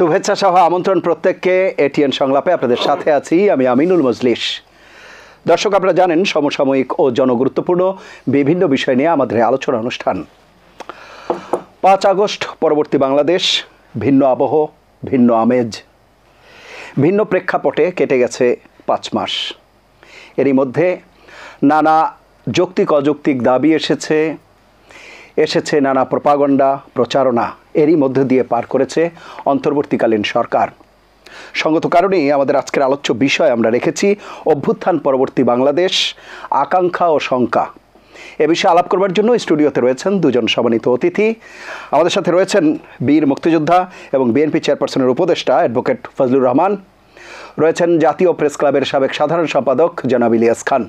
শুভেচ্ছা সহ আমন্ত্রণ প্রত্যেককে এটিএন সংলাপে আপনাদের সাথে আছি আমি আমিনুল মজলিস। দর্শক, আপনারা জানেন সমসাময়িক ও জনগুরুত্বপূর্ণ বিভিন্ন বিষয় নিয়ে আমাদের আলোচনা অনুষ্ঠান। 5 আগস্ট পরবর্তী বাংলাদেশ, ভিন্ন আবহ, ভিন্ন আমেজ, ভিন্ন প্রেক্ষাপটে কেটে গেছে 5 মাস। এরই মধ্যে নানা যৌক্তিক অযৌক্তিক দাবি এসেছে নানা প্রপাগণ্ডা প্রচারণা, এরই মধ্যে দিয়ে পার করেছে অন্তর্বর্তীকালীন সরকার। সঙ্গত কারণেই আমাদের আজকের আলোচ্য বিষয় আমরা রেখেছি অভ্যুত্থান পরবর্তী বাংলাদেশ, আকাঙ্ক্ষা ও শঙ্কা। এ বিষয়ে আলাপ করবার জন্য স্টুডিওতে রয়েছেন দুজন সম্মানিত অতিথি। আমাদের সাথে রয়েছেন বীর মুক্তিযোদ্ধা এবং বিএনপি চেয়ারপারসনের উপদেষ্টা অ্যাডভোকেট ফজলুর রহমান, রয়েছেন জাতীয় প্রেস ক্লাবের সাবেক সাধারণ সম্পাদক জনাব ইলিয়াস খান।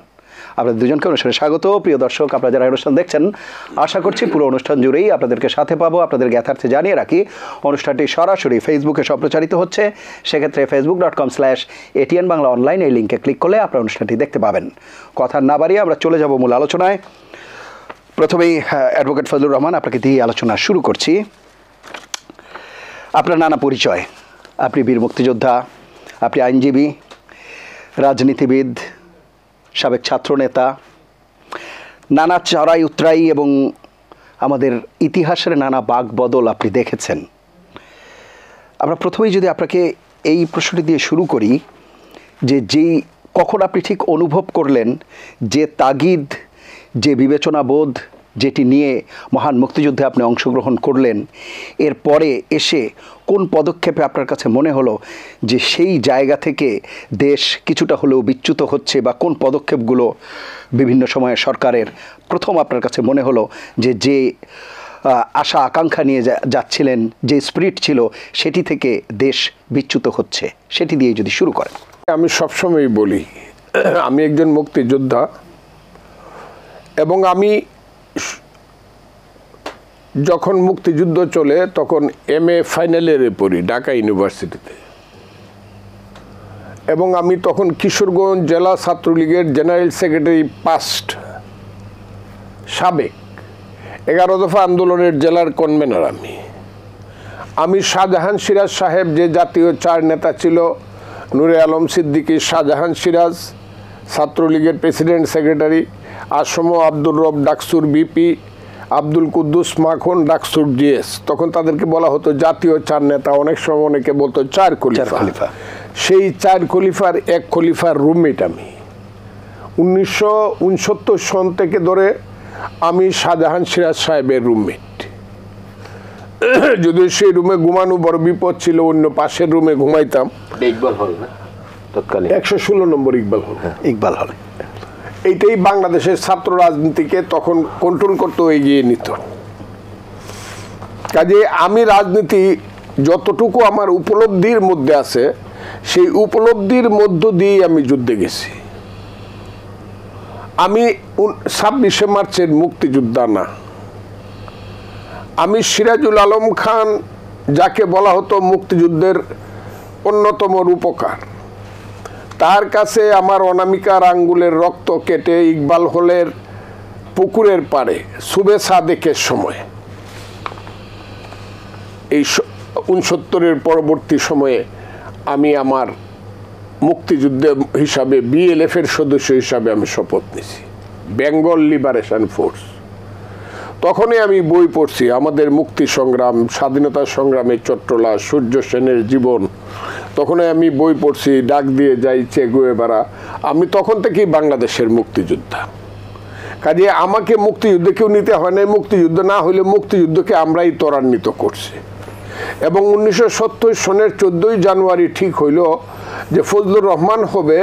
আপনাদের দুজনকে অনুষ্ঠানে স্বাগত। প্রিয় দর্শক, আপনারা যারা অনুষ্ঠান দেখছেন, আশা করছি পুরো অনুষ্ঠান জুড়েই আপনাদেরকে সাথে পাবো। আপনাদের জ্ঞাতার্থে জানিয়ে রাখি, অনুষ্ঠানটি সরাসরি ফেসবুকে সম্প্রচারিত হচ্ছে। সেক্ষেত্রে facebook.com/ATN বাংলা অনলাইন এই লিঙ্কে ক্লিক করলে আপনারা অনুষ্ঠানটি দেখতে পাবেন। কথা না বাড়িয়ে আমরা চলে যাব মূল আলোচনায়। প্রথমেই অ্যাডভোকেট ফজলুর রহমান, আপনাকে দিয়ে আলোচনা শুরু করছি। আপনার নানা পরিচয়, আপনি বীর মুক্তিযোদ্ধা, আপনি আইনজীবী, রাজনীতিবিদ, সাবেক ছাত্রনেতা, নানা চড়াই উতরাই এবং আমাদের ইতিহাসের নানা বাঁক বদল আপনি দেখেছেন। আমরা প্রথমেই যদি আপনাকে এই প্রশ্নটি দিয়ে শুরু করি যে কখন আপনি ঠিক অনুভব করলেন যে তাগিদ, যে বিবেচনাবোধ যেটি নিয়ে মহান মুক্তিযুদ্ধে আপনি অংশগ্রহণ করলেন, এরপরে এসে কোন পদক্ষেপে আপনার কাছে মনে হলো যে সেই জায়গা থেকে দেশ কিছুটা হলেও বিচ্যুত হচ্ছে, বা কোন পদক্ষেপগুলো বিভিন্ন সময়ে সরকারের প্রথম আপনার কাছে মনে হলো যে আশা আকাঙ্ক্ষা নিয়ে যাচ্ছিলেন, যে স্পিরিট ছিল, সেটি থেকে দেশ বিচ্যুত হচ্ছে, সেটি দিয়ে যদি শুরু করেন। আমি সবসময় বলি আমি একজন মুক্তিযোদ্ধা, এবং আমি যখন মুক্তিযুদ্ধ চলে তখন MA ফাইনাল ইয়ারে পড়ি ঢাকা ইউনিভার্সিটিতে, এবং আমি তখন কিশোরগঞ্জ জেলা ছাত্রলীগের জেনারেল সেক্রেটারি পাস্ট, সাবেক 11 দফা আন্দোলনের জেলার কনভেনার। আমি শাহজাহান সিরাজ সাহেব, যে জাতীয় 4 নেতা ছিল, নূরে আলম সিদ্দিকী, শাহজাহান সিরাজ ছাত্রলীগের প্রেসিডেন্ট সেক্রেটারি, আসম আব্দুর রব ডাকসুর বিপি, আব্দুল কুদ্দুস মাখন ডাকসুর GS, তখন তাদেরকে বলা হতো জাতীয় 4 নেতা, অনেক সময় অনেকে বলতো 4 খলিফা। সেই 4 খলিফার এক খলিফার রুমমেট আমি। 1969 সন থেকে ধরে আমি শাহজাহান সিরাজ সাহেবের রুমমেট। যদিও সেই রুমে ঘুমানো বড় বিপদ ছিল, অন্য পাশের রুমে ঘুমাইতাম। ইকবাল হল না, তৎকালীন 116 নম্বর ইকবাল হল। এইটাই বাংলাদেশের ছাত্র রাজনীতিকে তখন কন্ট্রোল করতে এগিয়ে নিত। কাজে আমি রাজনীতি যতটুকু আমার উপলব্ধির মধ্যে আছে, সেই উপলব্ধির মধ্য দিয়ে আমি যুদ্ধে গেছি। আমি 26শে মার্চের মুক্তিযোদ্ধা না, আমি সিরাজুল আলম খান, যাকে বলা হতো মুক্তিযুদ্ধের অন্যতম রূপকার, তার কাছে আমার অনামিকার আঙ্গুলের রক্ত কেটে ইকবাল হলের পুকুরের পাড়ে সুবে সাদেকের সময়, এই 69-এর পরবর্তী সময়ে আমি আমার মুক্তিযুদ্ধে হিসাবে BLF এর সদস্য হিসাবে আমি শপথ নিয়েছি, বেঙ্গল লিবারেশন ফোর্স। তখনই আমি বই পড়ছি, আমাদের মুক্তি সংগ্রাম, স্বাধীনতা সংগ্রামের চট্টলা, সূর্য সেনের জীবন। তখনই আমি বই পড়ছি, ডাক দিয়ে যাই চে গুয়েভারা। আমি তখন থেকেই বাংলাদেশের মুক্তিযোদ্ধা। কাজে আমাকে মুক্তিযুদ্ধে কেউ নিতে হয় না, মুক্তিযুদ্ধ না হলে মুক্তিযুদ্ধকে আমরাই ত্বরান্বিত করছি। এবং 1970 সনের 14ই জানুয়ারি ঠিক হইল যে ফজলুর রহমান হবে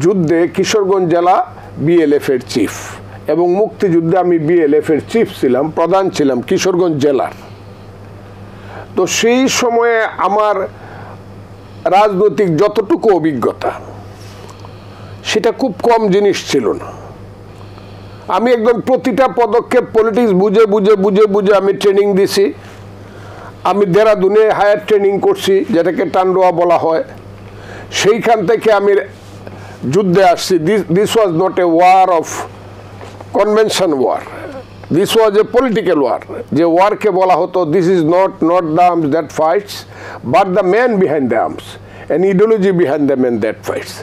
যুদ্ধে কিশোরগঞ্জ জেলা BLF এর চিফ, এবং মুক্তিযুদ্ধে আমি BLF এর চিফ ছিলাম, প্রধান ছিলাম কিশোরগঞ্জ জেলার। তো সেই সময়ে আমার রাজনৈতিক যতটুকু অভিজ্ঞতা, সেটা খুব কম জিনিস ছিল না। আমি একদম প্রতিটা পদক্ষেপ পলিটিক্স বুঝে বুঝে বুঝে বুঝে আমি ট্রেনিং দিছি। আমি দেরাদুনে হায়ার ট্রেনিং করছি, যেটাকে টান্ডোয়া বলা হয়। সেইখান থেকে আমি যুদ্ধে আসছি। This was not a war of convention war, this was a political war, যে ওয়ারকে বলা হতো this is not the arms that fights but the man behind the arms, an ideology behind the man that fights.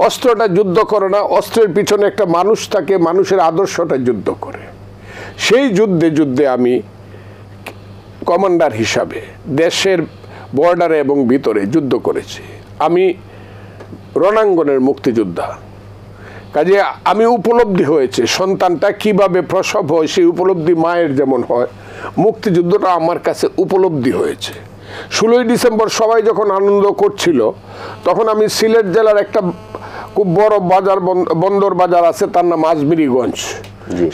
অস্ত্রটা যুদ্ধ করে না, অস্ত্রের পিছনে একটা মানুষ থাকে, মানুষের আদর্শটা যুদ্ধ করে। সেই যুদ্ধে আমি কমান্ডার হিসাবে দেশের বর্ডারে এবং ভিতরে যুদ্ধ করেছি। আমি রণাঙ্গনের মুক্তিযোদ্ধা, কাজে আমি উপলব্ধি হয়েছে সন্তানটা কিভাবে প্রসব হয়, সেই উপলব্ধি মায়ের যেমন হয়, মুক্তিযুদ্ধটা আমার কাছে উপলব্ধি হয়েছে। 16ই ডিসেম্বর সবাই যখন আনন্দ করছিল, তখন আমি সিলেট জেলার একটা খুব বড় বাজার, বন্দর বাজার আছে, তার নাম আজমিরিগঞ্জ।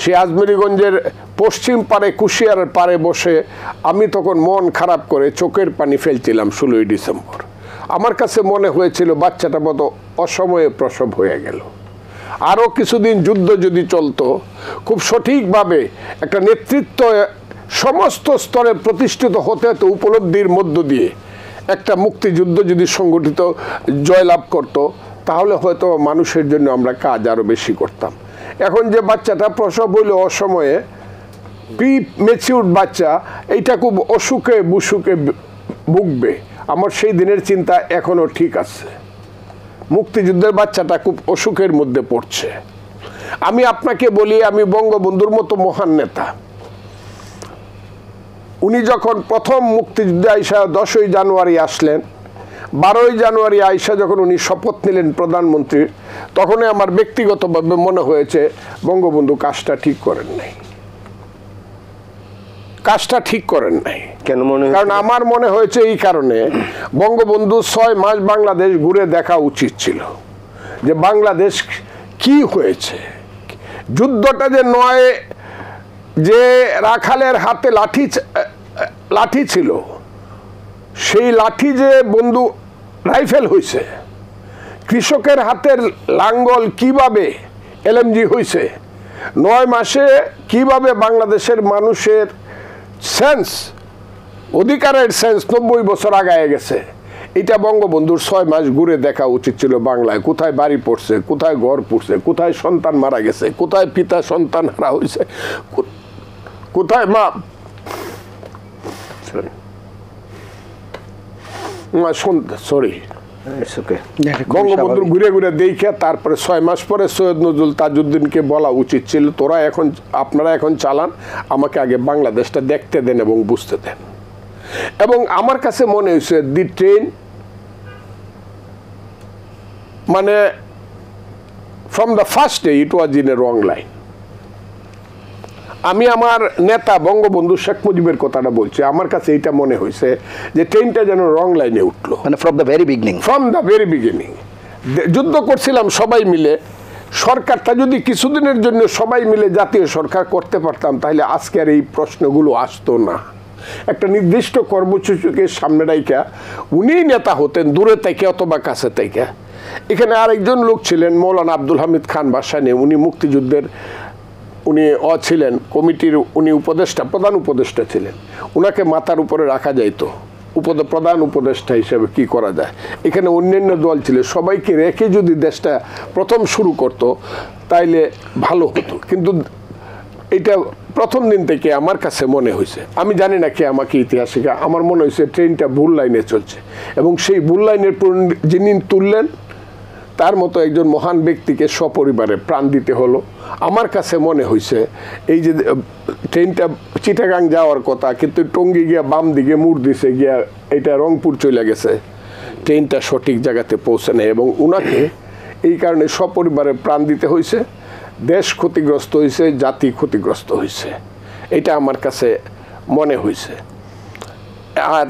সেই আজমিরিগঞ্জের পশ্চিম পারে, কুশিয়ারের পারে বসে আমি তখন মন খারাপ করে চোখের পানি ফেলছিলাম 16ই ডিসেম্বর। আমার কাছে মনে হয়েছিল বাচ্চাটা মতো অসময়ে প্রসব হয়ে গেল। আরও কিছুদিন যুদ্ধ যদি চলতো, খুব সঠিকভাবে একটা নেতৃত্ব সমস্ত স্তরে প্রতিষ্ঠিত হতে হতো উপলব্ধির মধ্য দিয়ে, একটা মুক্তিযুদ্ধ যদি সংগঠিত জয়লাভ করত, তাহলে হয়তো মানুষের জন্য আমরা কাজ আরও বেশি করতাম। এখন যে বাচ্চাটা প্রসব হইল অসময়ে, প্রি ম্যাচিউরড বাচ্চা, এইটা খুব অসুখে বুসুখে ভুগবে। আমার সেই দিনের চিন্তা এখনও ঠিক আছে। মুক্তিযুদ্ধের বাচ্চাটা খুব অসুখের মধ্যে পড়ছে। আমি আপনাকে বলি, আমি বঙ্গবন্ধুর মতো মহান নেতা, উনি যখন প্রথম মুক্তিযুদ্ধে আইসা 10ই জানুয়ারি আসলেন, 12ই জানুয়ারি আইসা যখন উনি শপথ নিলেন প্রধানমন্ত্রীর, তখনই আমার ব্যক্তিগতভাবে মনে হয়েছে বঙ্গবন্ধু কাজটা ঠিক করেন নাই। কাজটা ঠিক করেন নাই কেন মনে হয়? কারণ আমার মনে হয়েছে এই কারণে, বঙ্গবন্ধু 6 মাস বাংলাদেশ ঘুরে দেখা উচিত ছিল যে বাংলাদেশ কি হয়েছে। যুদ্ধটা যে নয়, যে রাখালের হাতে লাঠি ছিল, সেই লাঠি যে বন্ধু রাইফেল হয়েছে, কৃষকের হাতের লাঙ্গল কিভাবে এলএমজি হয়েছে, 9 মাসে কিভাবে বাংলাদেশের মানুষের সেন্স, অধিকারের সেন্স 90 বছর আগায় গেছে, এটা বঙ্গবন্ধুর 6 মাস ঘুরে দেখা উচিত ছিল। বাংলায় কোথায় বাড়ি পড়ছে, কোথায় ঘর পড়ছে, কোথায় সন্তান মারা গেছে, কোথায় পিতা সন্তান হারা হয়েছে, কোথায় মা সরি বঙ্গবন্ধু ঘুরে ঘুরে দেখে তারপরে 6 মাস পরে সৈয়দ নজরুল তাজউদ্দিনকে বলা উচিত ছিল, আপনারা এখন চালান, আমাকে আগে বাংলাদেশটা দেখতে দেন এবং বুঝতে দেন। এবং আমার কাছে মনে হয়েছে দি ট্রেন, মানে from the first day it was in a wrong line. আমি আমার নেতা বঙ্গবন্ধু শেখ মুজিবের কথাটা বলছি, আমার কাছে এইটা মনে হয়েছে যে ট্রেনটা যেন রং লাইনে উঠলো, মানে ফ্রম দ্য ভেরি বিগিনিং। যুদ্ধ করছিলাম সবাই মিলে, সরকারটা যদি কিছুদিনের জন্য সবাই মিলে জাতীয় সরকার করতে পারতাম, তাহলে আজকে আর এই প্রশ্নগুলো আসতো না। একটা নির্দিষ্ট কর্মসূচিকে সামনে রাইখা উনি নেতা হতেন, দূরে থেকে অথবা কাছে থেকে। এখানে আরেকজন লোক ছিলেন মৌলানা আব্দুল হামিদ খান ভাসানী, উনি মুক্তিযুদ্ধের উনি ছিলেন কমিটির, উনি উপদেষ্টা, প্রধান উপদেষ্টা ছিলেন। উনাকে মাথার উপরে রাখা যাইতো প্রধান উপদেষ্টা হিসেবে কি করা যায়। এখানে অন্যান্য দল ছিল, সবাইকে রেখে যদি দেশটা প্রথম শুরু করত তাইলে ভালো হতো। কিন্তু এটা প্রথম দিন থেকে আমার কাছে মনে হয়েছে, আমি জানি না কে আমাকে ইতিহাসিকা, আমার মনে হয়েছে ট্রেনটা ভুল লাইনে চলছে। এবং সেই ভুল লাইনের যিনি তুললেন, তার মতো একজন মহান ব্যক্তিকে সপরিবারে প্রাণ দিতে হলো। আমার কাছে মনে হয়েছে এই যে ট্রেনটা চিটাগাং যাওয়ার কথা, কিন্তু টঙ্গী গিয়া বাম দিকে মুড় দিছে গিয়া এটা রংপুর চলে গেছে, ট্রেনটা সঠিক জায়গাতে পৌঁছে নেয়। এবং উনাকে এই কারণে সপরিবারে প্রাণ দিতে হয়েছে, দেশ ক্ষতিগ্রস্ত হয়েছে, জাতি ক্ষতিগ্রস্ত হয়েছে, এটা আমার কাছে মনে হয়েছে। আর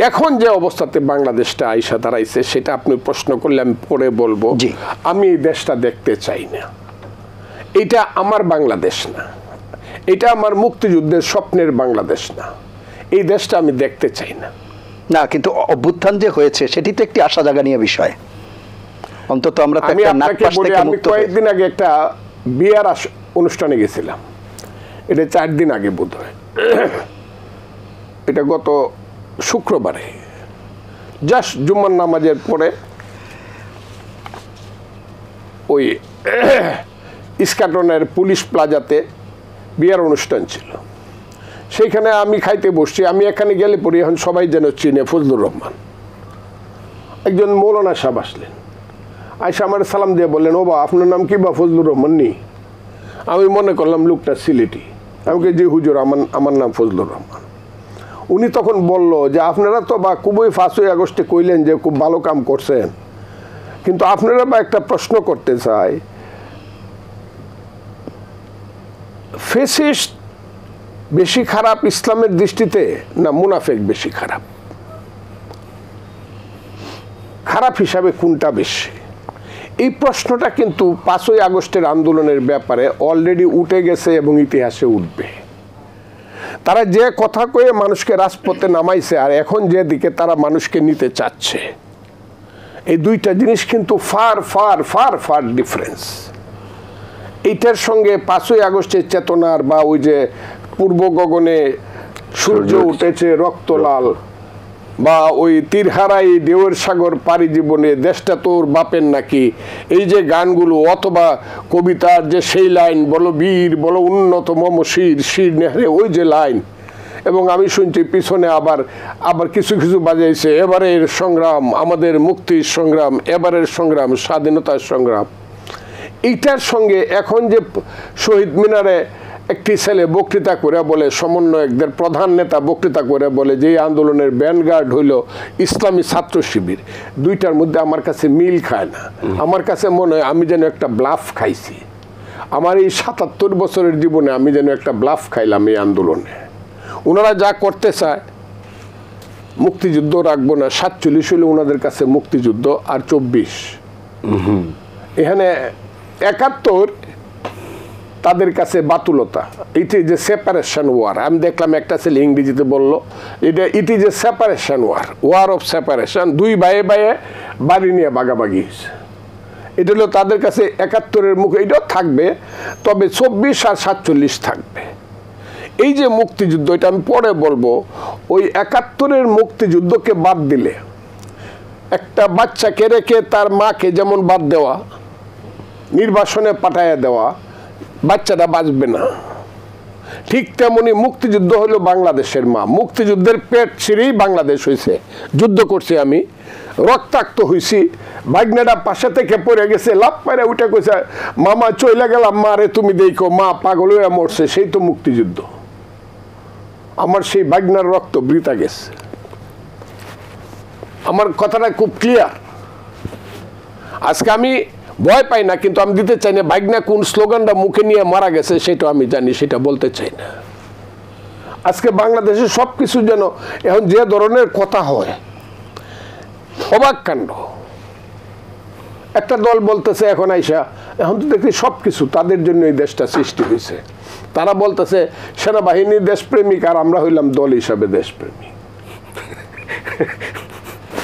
এখন যে অবস্থাতে বাংলাদেশটা আইসা দাঁড়াইছে, সেটা আপনি প্রশ্ন করলে আমি পরে বলবো। আমি এই দেশটা দেখতে চাই না, এটা আমার বাংলাদেশ না, এটা আমার মুক্তিযুদ্ধের স্বপ্নের বাংলাদেশ না, এই দেশটা আমি দেখতে চাই না। না, কিন্তু অভ্যুত্থান যে হয়েছে সেটি তো একটি আশা জাগানিয়া বিষয়। অন্তত আমরা আমি কয়েকদিন আগে একটা বিয়ার অনুষ্ঠানে গেছিলাম, এটা 4 দিন আগে বোধ হয়, এটা গত শুক্রবারে, জাস্ট জুম্মার নামাজের পরে ওই ইস্কাটনের পুলিশ প্লাজাতে বিয়ার অনুষ্ঠান ছিল, সেইখানে আমি খাইতে বসছি। আমি এখানে গেলে পরে এখন সবাই যেন চিনে ফজলুর রহমান। একজন মৌলানা সাহেব আসলেন, আয়সা আমার সালাম দিয়ে বললেন, ও বা আপনার নাম কি? বা ফজলুর রহমান নি? আমি মনে করলাম লোকটা সিলেটি। আমাকে জি হুজুর, আমার নাম ফজলুর রহমান। উনি তখন বলল যে আপনারা তো বা খুবই 5ই আগস্টে কইলেন যে খুব ভালো কাম করছেন, কিন্তু আপনারা বা একটা প্রশ্ন করতে চাই, ফেসিস্ট বেশি খারাপ ইসলামের দৃষ্টিতে না মুনাফেক বেশি খারাপ? খারাপ হিসাবে কোনটা বেশি? এই প্রশ্নটা কিন্তু 5ই আগস্টের আন্দোলনের ব্যাপারে অলরেডি উঠে গেছে এবং ইতিহাসে উঠবে। তারা যে কথা কয়ে মানুষকে রাজপথে নামাইছে আর এখন যে দিকে তারা মানুষকে নিতে চাচ্ছে, এই দুইটা জিনিস কিন্তু far far far far difference. এইটার সঙ্গে 5ই আগস্টের চেতনার বা ওই যে পূর্ব গগনে সূর্য উঠেছে রক্তলাল, বা ওই তীরহারাই ঢেউয়ের সাগর পারি জীবনে দেশটা তোর বাপের নাকি, এই যে গানগুলো, অথবা কবিতার যে সেই লাইন, বলো বীর বলো উন্নত মম শির শির নেহারে, ওই যে লাইন। এবং আমি শুনছি পিছনে আবার কিছু কিছু বাজাইছে, এবারের সংগ্রাম আমাদের মুক্তির সংগ্রাম, এবারের সংগ্রাম স্বাধীনতার সংগ্রাম। এইটার সঙ্গে এখন যে শহীদ মিনারে একটি ছেলে বক্তৃতা করে বলে, সমন্বয়কদের প্রধান নেতা বক্তৃতা করে বলে যে আন্দোলনের ব্যানগার্ড হইল ইসলামী ছাত্র শিবির, দুইটার মধ্যে আমার কাছে মিল খায় না। আমার কাছে মনে হয় আমি যেন একটা ব্লাফ খাইছি। আমার এই 77 বছরের জীবনে আমি যেন একটা ব্লাফ খাইলাম এই আন্দোলনে। ওনারা যা করতে চায়, মুক্তিযুদ্ধ রাখবো না, 47 হলে ওনাদের কাছে মুক্তিযুদ্ধ, আর 24 এখানে 71 তাদের কাছে বাতুলতা। It is a separation war. আমি দেখলাম একটা ছেলে ইংরেজিতে বললো, it is a separation war of separation. দুই ভাইয়ে ভাইয়ে বাড়ি নিয়ে বাগাবাগি হয়েছে। এটা হলো তাদের কাছে 71-এর মুখে, এটাও থাকবে, তবে 24 আর 47 থাকবে। এই যে মুক্তিযুদ্ধ, এটা আমি পরে বলবো, ওই 71-এর মুক্তিযুদ্ধকে বাদ দিলে, একটা বাচ্চাকে রেখে তার মাকে যেমন বাদ দেওয়া, নির্বাসনে পাঠাইয়া দেওয়া, বাচ্চাটা বাঁচবে না, ঠিক তেমনি মুক্তিযুদ্ধ হলো বাংলাদেশের মা। মুক্তিযুদ্ধের পেট ছিঁড়েই বাংলাদেশ হয়েছে। যুদ্ধ করছি আমি, রক্তাক্ত হয়েছি, ভাগ্নেটা পাশে থেকে পড়ে গেছে, লাভ পাইরা উঠে কইছে, মামা চইলা গেলাম, মা রে তুমি দেখো, মা পাগল হয়ে মরছে। সেই তো মুক্তিযুদ্ধ। আমার সেই ভাগ্নার রক্ত বৃথা গেছে। আমার কথাটা খুব ক্লিয়ার। আজকে আমি ভয় পাই না, কিন্তু আমি দিতে চাই না ভাগ্না কোন স্লোগানটা মুখে নিয়ে মারা গেছে সেটা আমি জানি, সেটা বলতে চাই না। আজকে বাংলাদেশে সবকিছু যেন এখন যে ধরনের কথা হয়, অবাক কাণ্ড। একটা দল বলতেছে এখন আইসা, এখন তো দেখি সবকিছু তাদের জন্য এই দেশটা সৃষ্টি হয়েছে। তারা বলতেছে সেনাবাহিনী দেশপ্রেমিক আর আমরা হইলাম দল হিসাবে দেশপ্রেমিক।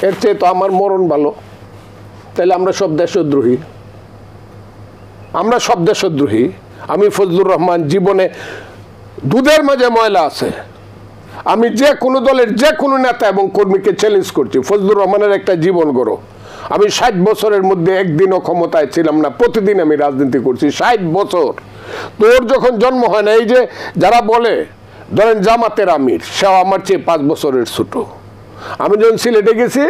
এর চেয়ে তো আমার মরণ ভালো। তাহলে আমরা সব দেশদ্রোহী, আমরা সব দেশদ্রোহী। আমি ফজলুর রহমান, জীবনে দুধের মাঝে ময়লা আছে। আমি যে কোনো দলের যে কোনো নেতা এবং কর্মীকে চ্যালেঞ্জ করছি, ফজলুর রহমানের একটা জীবন গড়ো। আমি 60 বছরের মধ্যে একদিনও ক্ষমতায় ছিলাম না, প্রতিদিন আমি রাজনীতি করছি 60 বছর। তোর যখন জন্ম হয় না, এই যে যারা বলে ধরেন জামাতের আমির, সেও আমার চেয়ে 5 বছরের ছোট। আমি যখন সিলেটে গেছি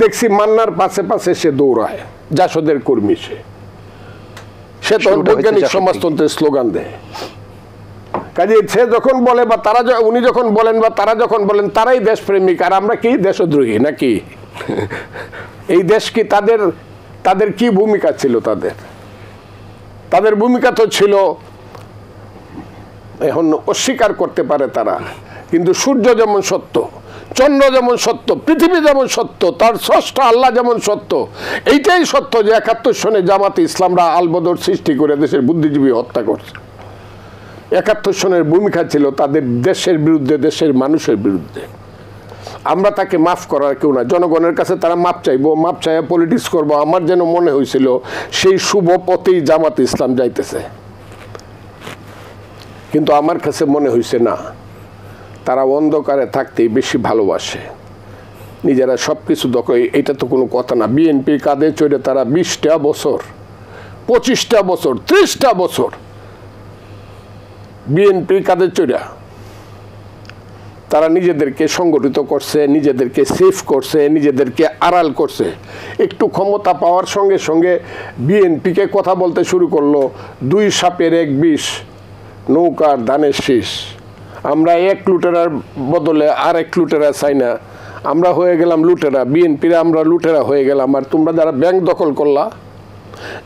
দেখছি মান্নার পাশে পাশে সে দৌড়ায়, জাসদের কর্মী। সে তখন বৈজ্ঞানিক সমাজতন্ত্রের স্লোগান দেয়। কাজে সে যখন বলে বা তারা, উনি যখন বলেন বা তারা যখন বলেন, তারাই দেশপ্রেমিক আর আমরা কি দেশদ্রোহী নাকি? এই দেশ কি তাদের কি ভূমিকা ছিল? তাদের ভূমিকা তো ছিল, এখন অস্বীকার করতে পারে তারা, কিন্তু সূর্য যেমন সত্য, চন্দ্র যেমন সত্য, পৃথিবী যেমন সত্য, তার স্রষ্টা আল্লাহ যেমন সত্য, এইটাই সত্য যে 71 সনে জামাতে ইসলামরা আলবদর সৃষ্টি করে দেশের বুদ্ধিজীবী হত্যা করছে। 71 সনের ভূমিকা ছিল তাদের দেশের বিরুদ্ধে, দেশের মানুষের বিরুদ্ধে। আমরা তাকে মাফ করার কেউ না। জনগণের কাছে তারা মাপ চাইবো, মাপ চাইয়া পলিটিক্স করবো। আমার যেন মনে হয়েছিল সেই শুভ পথেই জামাতে ইসলাম যাইতেছে, কিন্তু আমার কাছে মনে হয়েছে না, তারা অন্ধকারে থাকতেই বেশি ভালোবাসে, নিজেরা সব কিছু দখল। এটা তো কোনো কথা না। বিএনপি কাঁধে চড়ে তারা 20টা বছর, 25টা বছর, 30টা বছর বিএনপি কাদের চড়া তারা নিজেদেরকে সংগঠিত করছে, নিজেদেরকে সেফ করছে, নিজেদেরকে আড়াল করছে। একটু ক্ষমতা পাওয়ার সঙ্গে সঙ্গে বিএনপিকে কথা বলতে শুরু করলো, 2 সাপের 1 বিষ, নৌকার ধানের শীষ। আমরা 1 লুটেরার বদলে আর 1 লুটেরা চাই না, আমরা হয়ে গেলাম লুটেরা, বিএনপিরা আমরা লুটেরা হয়ে গেলাম। আর তোমরা যারা ব্যাংক দখল করলা,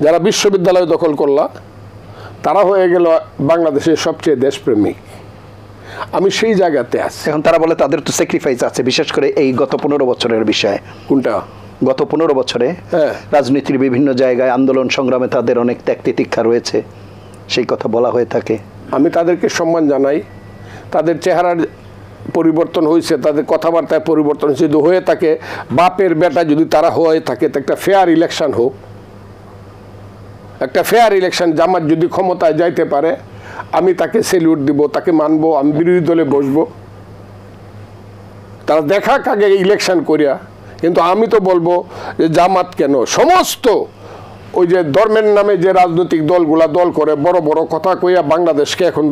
যারা বিশ্ববিদ্যালয় দখল করলা, তারা হয়ে গেল বাংলাদেশের সবচেয়ে দেশপ্রেমিক। আমি সেই জায়গাতে আছি। এখন তারা বলে তাদের তো স্যাক্রিফাইস আছে, বিশেষ করে এই গত 15 বছরের বিষয়ে। কোনটা? গত 15 বছরে রাজনীতির বিভিন্ন জায়গায় আন্দোলন সংগ্রামে তাদের অনেক ত্যাগ তিতিক্ষা রয়েছে, সেই কথা বলা হয়ে থাকে। আমি তাদেরকে সম্মান জানাই। তাদের চেহারার পরিবর্তন হয়েছে, তাদের কথাবার্তায় পরিবর্তন হয়েছে। যদি হয়ে থাকে বাপের বেটা, যদি তারা হয়ে থাকে, তো একটা ফেয়ার ইলেকশন হোক, একটা ফেয়ার ইলেকশন। জামাত যদি ক্ষমতায় যাইতে পারে, আমি তাকে সেলিউট দিব, তাকে মানবো, আমি বিরোধী দলে বসবো। তারা দেখাক আগে ইলেকশন করিয়া। কিন্তু আমি তো বলবো যে জামাত কেন, সমস্ত ওই যে ধর্মের নামে যে রাজনৈতিক দলগুলা দল করে বড় বড় কথা কইয়া বাংলাদেশকে এখন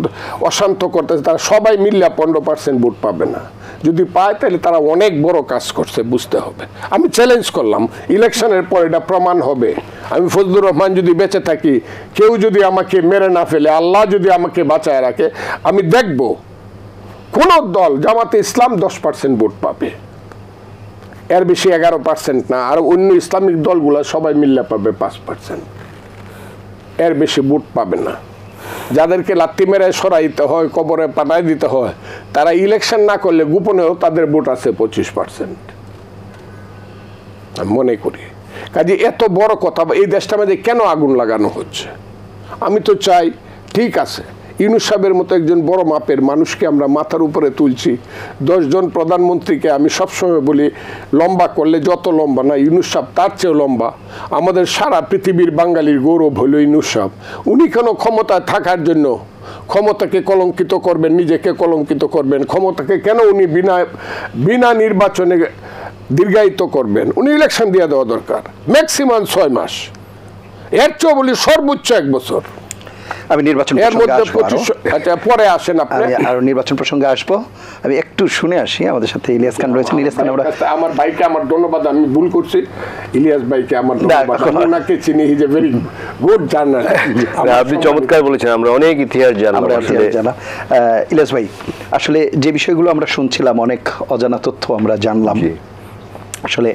অশান্ত করতেছে, তারা সবাই মিললে 15% ভোট পাবে না। যদি পায় তাহলে তারা অনেক বড় কাজ করছে, বুঝতে হবে। আমি চ্যালেঞ্জ করলাম, ইলেকশনের পর এটা প্রমাণ হবে। আমি ফজলুর রহমান যদি বেঁচে থাকি, কেউ যদি আমাকে মেরে না ফেলে, আল্লাহ যদি আমাকে বাঁচায় রাখে, আমি দেখব কোন দল, জামাতে ইসলাম 10% ভোট পাবে, এর বেশি 11% না। আর অন্য ইসলামিক দলগুলো সবাই মিললে পাবে 5%, এর বেশি ভোট পাবে না। যাদেরকে লাত্তি মেরে সরাইতে হয়, কবরে পাঠাই দিতে হয়, তারা ইলেকশন না করলে গোপনেও তাদের ভোট আছে 25%, আমি মনে করি। কাজে এত বড় কথা, এই দেশটা মধ্যে কেন আগুন লাগানো হচ্ছে? আমি তো চাই, ঠিক আছে, ইউনূস সাহেবের মতো একজন বড় মাপের মানুষকে আমরা মাথার উপরে তুলছি। 10 জন প্রধানমন্ত্রীকে আমি সবসময় বলি, লম্বা করলে যত লম্বা না, ইউনূস সাহেব তার চেয়েও লম্বা। আমাদের সারা পৃথিবীর বাঙালির গৌরব হলো ইউনূস সাহেব। উনি কেন ক্ষমতায় থাকার জন্য ক্ষমতাকে কলঙ্কিত করবেন, নিজেকে কলঙ্কিত করবেন? ক্ষমতাকে কেন উনি বিনা নির্বাচনে দীর্ঘায়িত করবেন? উনি ইলেকশন দিয়ে দেওয়া দরকার, ম্যাক্সিমাম 6 মাস, এর চেয়ে বলি সর্বোচ্চ 1 বছর। আমি নির্বাচন পরে আসেন আপনি, আরো নির্বাচন প্রসঙ্গে আসবো। আমি একটু শুনে আসি, আমাদের সাথে ইলিয়াস খান রয়েছেন। ইলিয়াস খান, আমার ভাইকে আমার ধন্যবাদ, আমি ভুল করছি, ইলিয়াস ভাইকে আমার ধন্যবাদ, ওনাকে চিনি, he is a very good journalist. আপনি চমৎকার বলেছেন, আমরা অনেক ইতিহাস জানলাম। ইলিয়াস ভাই, আসলে যে বিষয়গুলো আমরা শুনছিলাম, অনেক অজানা তথ্য আমরা জানলাম। আসলে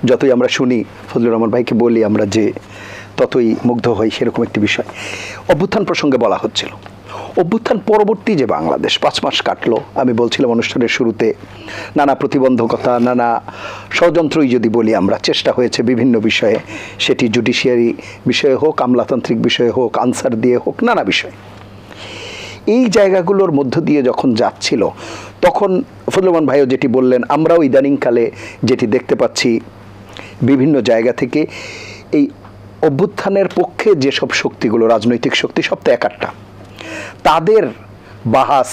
যতই আমরা শুনি, ফজলুর রহমান ভাইকে বলি আমরা, যে ততই মুগ্ধ হই, সেরকম একটি বিষয় অভ্যুত্থান প্রসঙ্গে বলা হচ্ছিল। অভ্যুত্থান পরবর্তী যে বাংলাদেশ 5 মাস কাটলো, আমি বলছিলাম অনুষ্ঠানের শুরুতে, নানা প্রতিবন্ধকতা, নানা ষড়যন্ত্রই যদি বলি আমরা, চেষ্টা হয়েছে বিভিন্ন বিষয়ে, সেটি জুডিশিয়ারি বিষয়ে হোক, আমলাতান্ত্রিক বিষয়ে হোক, আনসার দিয়ে হোক, নানা বিষয়। এই জায়গাগুলোর মধ্য দিয়ে যখন যাচ্ছিল, তখন ফজলুর রহমান ভাইও যেটি বললেন, আমরাও ইদানিংকালে যেটি দেখতে পাচ্ছি বিভিন্ন জায়গা থেকে, এই অভ্যুত্থানের পক্ষে যেসব শক্তিগুলো, রাজনৈতিক শক্তি, সব তো একটা, তাদের বাহাস,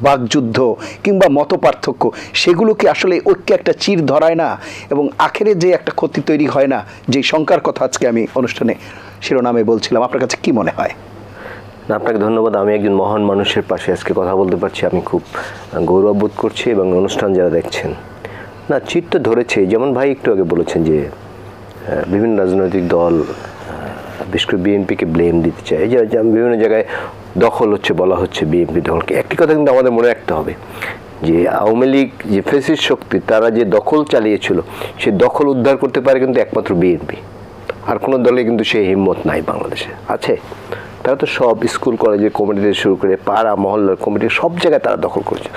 বাকযুদ্ধ কিংবা মত পার্থক্য, সেগুলোকে আসলে ঐক্যে একটা চির ধরায় না, এবং আখেরে যে একটা ক্ষতি তৈরি হয় না, যেই শঙ্কার কথা আজকে আমি অনুষ্ঠানে শিরোনামে বলছিলাম, আপনার কাছে কি মনে হয়? আপনাকে ধন্যবাদ। আমি একজন মহান মানুষের পাশে আজকে কথা বলতে পারছি, আমি খুব গৌরববোধ করছি, এবং অনুষ্ঠান যারা দেখছেন, না চিত্ত ধরেছে, যেমন ভাই একটু আগে বলেছেন যে বিভিন্ন রাজনৈতিক দল, বিশেষ করে বিএনপিকে ব্লেম দিতে চায়, যে বিভিন্ন জায়গায় দখল হচ্ছে, বলা হচ্ছে বিএনপি দখলকে। একটি কথা কিন্তু আমাদের মনে রাখতে হবে, যে আওয়ামী লীগ যে ফ্যাসিস্ট শক্তি, তারা যে দখল চালিয়েছিল, সে দখল উদ্ধার করতে পারে কিন্তু একমাত্র বিএনপি, আর কোনো দলে কিন্তু সেই হিম্মত নাই বাংলাদেশে আছে। তারা তো সব স্কুল কলেজের কমিটি থেকে শুরু করে পাড়া মহল্লার কমিটি, সব জায়গায় তারা দখল করেছে।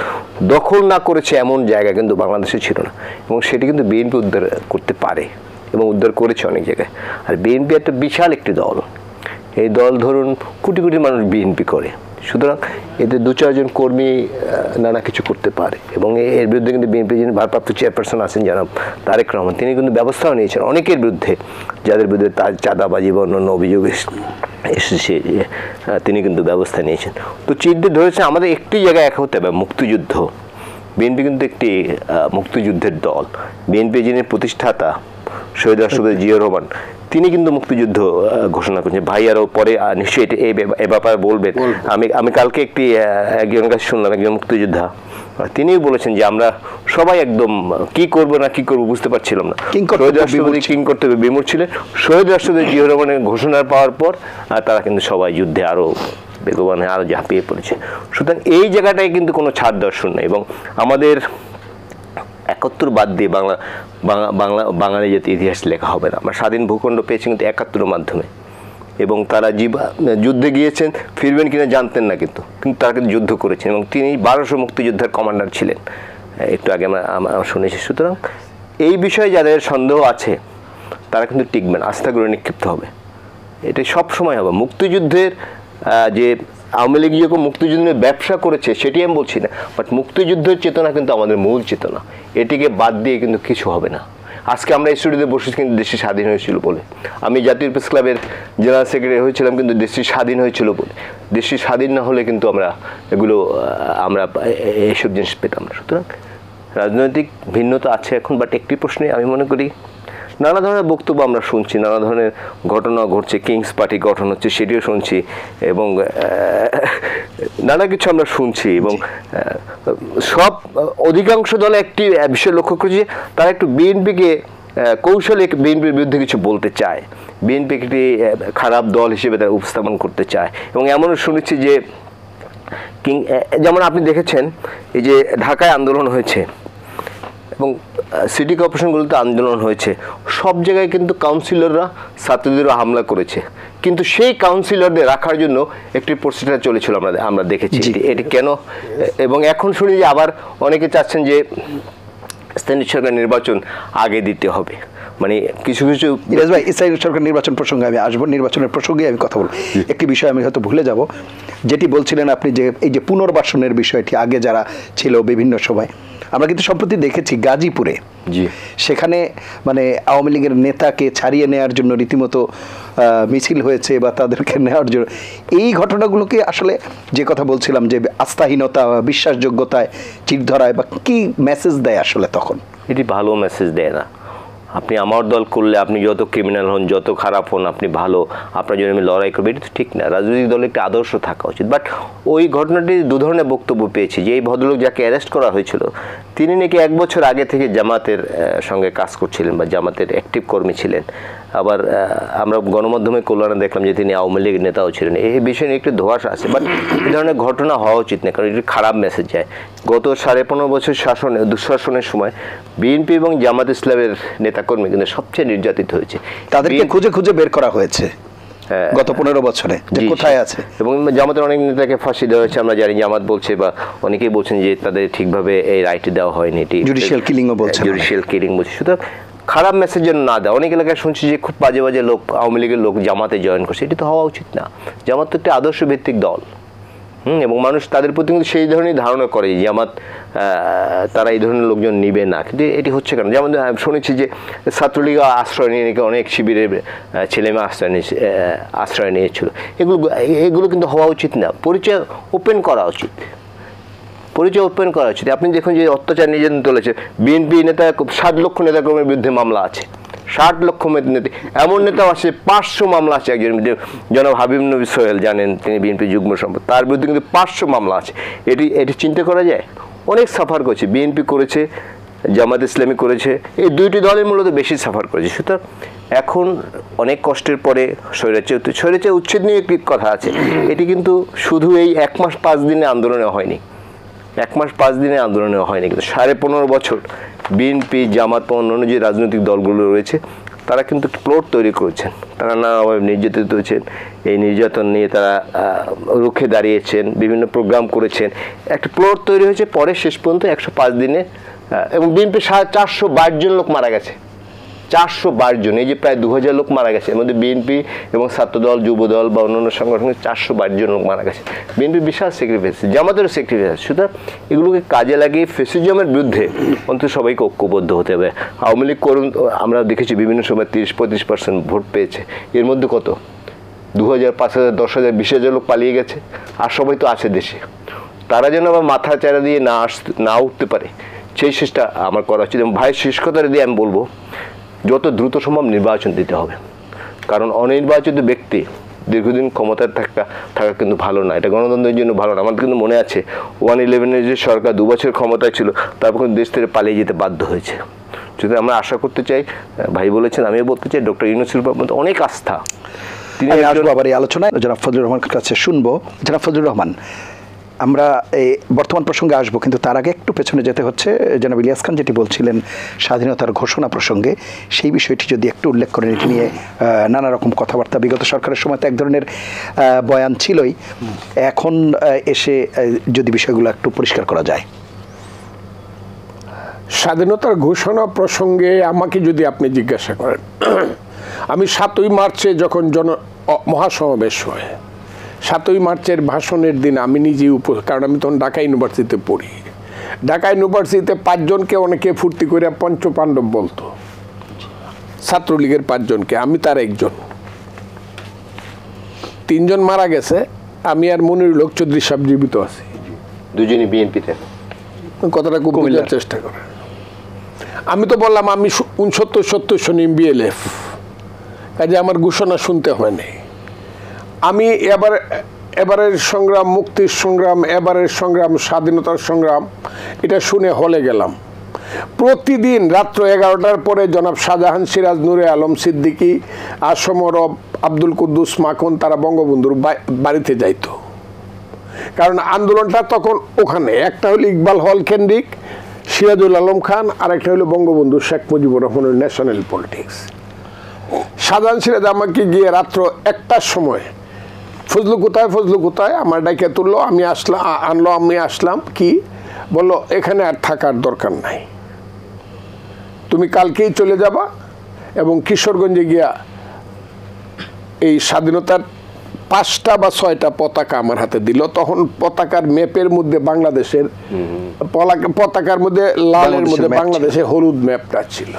দখল না করেছে এমন জায়গা কিন্তু বাংলাদেশে ছিল না, এবং সেটি কিন্তু বিএনপি উদ্ধার করতে পারে এবং উদ্ধার করেছে অনেক জায়গায়। আর বিএনপি একটা বিশাল একটি দল, এই দল ধরুন কোটি কোটি মানুষ বিএনপি করে, সুতরাং এদের 2-4 জন কর্মী নানা কিছু করতে পারে। এবং এর বিরুদ্ধে কিন্তু বিএনপি যিনি ভারপ্রাপ্ত চেয়ারপারসন আছেন জনাব তারেক রহমান, তিনি কিন্তু ব্যবস্থাও নিয়েছেন অনেকের বিরুদ্ধে, যাদের বিরুদ্ধে তার চাঁদাবাজি বা অন্যান্য অভিযোগ এসেছে, তিনি কিন্তু ব্যবস্থা নিয়েছেন। তো চিন্তা ধরেছে আমাদের একটি জায়গায় এক হতে হবে, মুক্তিযুদ্ধ। বিএনপি কিন্তু একটি মুক্তিযুদ্ধের দল। বিএনপি যিনি প্রতিষ্ঠাতা শহীদ রাষ্ট্রপতি জিয়াউর রহমান তিনি কিন্তু মুক্তিযুদ্ধ ঘোষণা করেছেন। ভাই আরও পরে নিশ্চয়ই এ ব্যাপারে বলবেন। আমি কালকে একজনের কাছে শুনলাম, একজন মুক্তিযোদ্ধা তিনিও বলেছেন যে আমরা সবাই একদম কি করব না কি করব বুঝতে পারছিলাম না। শহীদ রাষ্ট্রপতি কিং কর্তব্যে বিমূঢ় ছিলেন। শহীদ রাষ্ট্রপতি জিয়াউর রহমানের ঘোষণা পাওয়ার পর তারা কিন্তু সবাই যুদ্ধে আরও বেগবান হয়ে আরও ঝাঁপিয়ে পড়েছে। সুতরাং এই জায়গাটায় কিন্তু কোনো ছাড় দর্শন নেই। এবং আমাদের ৭১ বাদ দিয়ে বাঙালি জাতি ইতিহাস লেখা হবে না। আমরা স্বাধীন ভূখণ্ড পেয়েছি কিন্তু ৭১ মাধ্যমে, এবং তারা যুদ্ধে গিয়েছেন, ফিরবেন কিনা জানতেন না, কিন্তু তারা কিন্তু যুদ্ধ করেছেন এবং তিনি ১২০০ মুক্তিযোদ্ধার কমান্ডার ছিলেন, একটু আগে আমরা শুনেছি। সুতরাং এই বিষয়ে যাদের সন্দেহ আছে তারা কিন্তু টিকবেন, আস্থা করে নিক্ষিপ্ত হবে। এটা সব সময় হবে। মুক্তিযুদ্ধের যে আওয়ামী লীগ যখন মুক্তিযুদ্ধের ব্যবসা করেছে সেটি আমি বলছি না, বাট মুক্তিযুদ্ধের চেতনা কিন্তু আমাদের মূল চেতনা। এটিকে বাদ দিয়ে কিন্তু কিছু হবে না। আজকে আমরা এই স্টুডিওতে বসেছি কিন্তু দেশটি স্বাধীন হয়েছিল বলে। আমি জাতীয় প্রেস ক্লাবের জেনারেল সেক্রেটারি হয়েছিলাম কিন্তু দেশটি স্বাধীন হয়েছিল বলে। দেশটি স্বাধীন না হলে কিন্তু আমরা এইসব জিনিস পেতাম না। সুতরাং রাজনৈতিক ভিন্নতা আছে এখন, বাট একটি প্রশ্নে আমি মনে করি নানা ধরনের বক্তব্য আমরা শুনছি, নানা ধরনের ঘটনা ঘটছে, কিংস পার্টি গঠন হচ্ছে সেটিও শুনছি, এবং নানা কিছু আমরা শুনছি। এবং সব অধিকাংশ দলে একটি বিষয় লক্ষ্য করছি যে তারা একটু বিএনপিকে কৌশলে বিএনপির বিরুদ্ধে কিছু বলতে চায়, বিএনপিকে একটি খারাপ দল হিসেবে তারা উপস্থাপন করতে চায়। এবং এমনও শুনেছি যে যেমন আপনি দেখেছেন এই যে ঢাকায় আন্দোলন হয়েছে এবং সিটি কর্পোরেশনগুলোতে আন্দোলন হয়েছে, সব জায়গায় কিন্তু কাউন্সিলররা ছাত্রদেরও হামলা করেছে, কিন্তু সেই কাউন্সিলরদের রাখার জন্য একটি প্রচেষ্টা চলেছিল, আমরা দেখেছি। এটি কেন? এবং এখন শুনি যে আবার অনেকে চাচ্ছেন যে স্থানীয় সরকার নির্বাচন আগে দিতে হবে। মানে কিছু ইরাজ ভাই, স্থানীয় সরকার নির্বাচন প্রসঙ্গে আমি আসবো, নির্বাচনের প্রসঙ্গে আমি কথা বলবো। একটি বিষয় আমি হয়তো ভুলে যাব, যেটি বলছিলেন আপনি যে এই যে পুনর্বাসনের বিষয়টি, আগে যারা ছিল বিভিন্ন সময়, আমরা কিন্তু সম্প্রতি দেখেছি গাজীপুরে, সেখানে মানে আওয়ামী লীগের নেতাকে ছাড়িয়ে নেওয়ার জন্য রীতিমতো মিছিল হয়েছে বা তাদেরকে নেওয়ার জন্য। এই ঘটনাগুলোকে আসলে যে কথা বলছিলাম যে আস্থাহীনতা, বিশ্বাসযোগ্যতায় চির ধরায় বা কি মেসেজ দেয় আসলে তখন? এটি ভালো মেসেজ দেয় না। আপনি আমার দল করলে আপনি যত ক্রিমিনাল হন, যত খারাপ হন, আপনি ভালো, আপনার জন্য আমি লড়াই করবো, এটা তো ঠিক না। রাজনৈতিক দলের একটি আদর্শ থাকা উচিত। বাট ওই ঘটনাটি দু ধরনের বক্তব্য পেয়েছি যে এই ভদ্রলোক যাকে অ্যারেস্ট করা হয়েছিল তিনি নাকি ১ বছর আগে থেকে জামাতের সঙ্গে কাজ করছিলেন বা জামাতের অ্যাক্টিভ কর্মী ছিলেন। আবার আমরা গণমাধ্যমে কল্যাণে দেখলাম যে তিনি আওয়ামী লীগ নেতাও ছিলেন। এই বিষয়ে নিয়ে একটু ধোঁয়াশা আছে, বাট এই ধরনের ঘটনা হওয়া উচিত না, কারণ এটি খারাপ মেসেজ যায়। গত 15.5 বছর দুঃশাসনের সময় বিএনপি এবং জামাত ইসলামের নেতাকর্মী কিন্তু সবচেয়ে নির্যাতিত হয়েছে। তাদেরকে খুঁজে খুঁজে বের করা হয়েছে গত 15 বছরে, যে কোথায় আছে। এবং জামাতের অনেক নেতাকে ফাঁসি দেওয়া হয়েছে, আমরা জানি। জামাত বলছে বা অনেকেই বলছেন যে তাদের ঠিকভাবে এই রাইট দেওয়া হয়নি, এটি জুডিশিয়াল কিলিংও বলছে, জুডিশিয়াল কিলিং বলছে। সুতরাং খারাপ মেসেজ যেন না দেয়। অনেক এলাকায় শুনছি যে খুব বাজে বাজে লোক, আওয়ামী লীগের লোক জামাতে জয়েন করছে, এটি তো হওয়া উচিত না। জামাত তো একটি আদর্শ ভিত্তিক দল, এবং মানুষ তাদের প্রতি কিন্তু সেই ধরনের ধারণা করে যে জামাত তারা এই ধরনের লোকজন নিবে না, কিন্তু এটি হচ্ছে কেন? যেমন শুনেছি যে ছাত্রলীগ আশ্রয় নিয়ে নাকি অনেক শিবিরের ছেলেমেয়ে আশ্রয় নিয়েছিল। এগুলো কিন্তু হওয়া উচিত না। পরিচয় ওপেন করা উচিত, পরিচয় ওপেন করা উচিত। আপনি দেখুন যে অত্যাচার নির্যাতন চলেছে, বিএনপি নেতা 7 লক্ষ নেতাকর্মীর বিরুদ্ধে মামলা আছে, 60 লক্ষ নেতা, এমন নেতাও আছে 500 মামলা আছে। একজন জনাব হাবিব নবী সোহেল, জানেন তিনি বিএনপি যুগ্ম সম্পাদক, তার বিরুদ্ধে কিন্তু 500 মামলা আছে। এটি চিন্তা করা যায়? অনেক সাফার করেছে, বিএনপি করেছে, জামাত ইসলামী করেছে, এই দুইটি দলের মূলত বেশি সাফার করেছে। সুতরাং এখন অনেক কষ্টের পরে স্বৈরাচার উচ্ছেদ নিয়ে একটি কথা আছে। এটি কিন্তু শুধু এই 1 মাস 5 দিনে আন্দোলনে হয়নি, 1 মাস 5 দিনে আন্দোলনে হয়নি, কিন্তু 15.5 বছর বিএনপি, জামাত বা অন্যান্য যে রাজনৈতিক দলগুলো রয়েছে তারা কিন্তু প্লট তৈরি করেছেন, তারা নানাভাবে নির্যাতিত হয়েছেন। এই নির্যাতন নিয়ে তারা রুখে দাঁড়িয়েছেন, বিভিন্ন প্রোগ্রাম করেছেন, একটা প্লট তৈরি হয়েছে। পরে শেষ পর্যন্ত 105 দিনে, এবং বিএনপি 422 জন লোক মারা গেছে, 422 জন। এই যে প্রায় 2000 লোক মারা গেছে, এর মধ্যে বিএনপি এবং ছাত্রদল, যুবদল বা অন্যান্য সংগঠনের 422 জন লোক মারা গেছে। বিএনপি বিশাল স্যাক্রিফাইস, জামাতেরও স্যাক্রিফাইস। সুতরাং এগুলোকে কাজে লাগিয়ে ফ্যাসিজমের বিরুদ্ধে অন্তত সবাইকে ঐক্যবদ্ধ হতে হবে। আওয়ামী লীগ করুন, আমরা দেখেছি বিভিন্ন সময় 30-35% ভোট পেয়েছে, এর মধ্যে কত 2000, 5000, 10,000, 20,000 লোক পালিয়ে গেছে, আর সবাই তো আছে দেশে। তারা যেন আবার মাথা চারা দিয়ে না উঠতে পারে, সেই চেষ্টা আমার করা উচিত। এবং ভাই, শেষ কথাটা দিয়ে আমি বলবো, যত দ্রুত সম্ভব নির্বাচন দিতে হবে, কারণ অনির্বাচিত ব্যক্তি দীর্ঘদিন ক্ষমতায় থাকা কিন্তু ভালো না, এটা গণতন্ত্রের জন্য ভালো না। আমাদের কিন্তু মনে আছে 111-এর যে সরকার 2 বছর ক্ষমতায় ছিল, তারপর কিন্তু দেশ থেকে পালিয়ে যেতে বাধ্য হয়েছে। যদি আমরা আশা করতে চাই, ভাই বলেছেন, আমিও বলতে চাই, ডক্টর ইউনূসের মধ্যে অনেক আস্থা। তিনি আসবো আবার এই আলোচনায়, জনাব ফজলুর রহমানের কাছে শুনবো। জনাব ফজলুর রহমান, আমরা এই বর্তমান প্রসঙ্গে আসবো, কিন্তু তার আগে একটু পেছনে যেতে হচ্ছে। জনাব ইলিয়াস খান যেটি বলছিলেন স্বাধীনতার ঘোষণা প্রসঙ্গে, সেই বিষয়টি যদি একটু উল্লেখ করেন। এটি নিয়ে নানা রকম কথাবার্তা বিগত সরকারের সময় তো এক ধরনের বয়ান ছিলই, এখন এসে যদি বিষয়গুলো একটু পরিষ্কার করা যায়। স্বাধীনতার ঘোষণা প্রসঙ্গে আমাকে যদি আপনি জিজ্ঞাসা করেন, আমি 7ই মার্চে যখন মহাসমাবেশ হয়, 7ই মার্চের ভাষণের দিন আমি নিজেই কারণ আমি তখন ঢাকা ইউনিভার্সিটিতে পড়ি, ঢাকা ইউনিভার্সিটিতে 5 জনকে অনেকে ফুর্তি করে পঞ্চপাণ্ডব বলতো, ছাত্রলীগের 5 জনকে, আমি তার একজন। 3 জন মারা গেছে, আমি আর মনিরুল হক চৌধুরী সাহেব জীবিত আছি, দুজনই বিএনপিতে। কথাটা খুব বোঝার চেষ্টা করে। আমি তো বললাম আমি 69-70 সনি বিএলএফ, কাজে আমার ঘোষণা শুনতে হয়নি। আমি এবারের সংগ্রাম, মুক্তির সংগ্রাম, এবারের সংগ্রাম, স্বাধীনতার সংগ্রাম, এটা শুনে হলে গেলাম। প্রতিদিন রাত্র 11টার পরে জনাব শাহজাহান সিরাজ, নূরে আলম সিদ্দিকী, আসম রব, আব্দুল কুদ্দুস মাখন, তারা বঙ্গবন্ধুর বাড়িতে যাইতো, কারণ আন্দোলনটা তখন ওখানে একটা হলো ইকবাল হল কেন্দ্রিক, সিরাজুল আলম খান, আর একটা হলো বঙ্গবন্ধু শেখ মুজিবুর রহমানের ন্যাশনাল পলিটিক্স। শাহজাহান সিরাজ আমাকে গিয়ে রাত্র 1টার সময়, ফজলু কোথায়, ফজলু কোথায়, আমার ডাকে তুললো, আমি আসলাম, আনলো, আমি আসলাম, কি বললো, এখানে আর থাকার দরকার নাই, তুমি কালকেই চলে যাবা এবং কিশোরগঞ্জে গিয়া এই স্বাধীনতার 5টা বা 6টা পতাকা আমার হাতে দিল। তখন পতাকার ম্যাপের মধ্যে বাংলাদেশের পতাকার মধ্যে লালের মধ্যে বাংলাদেশের হলুদ ম্যাপটা ছিল।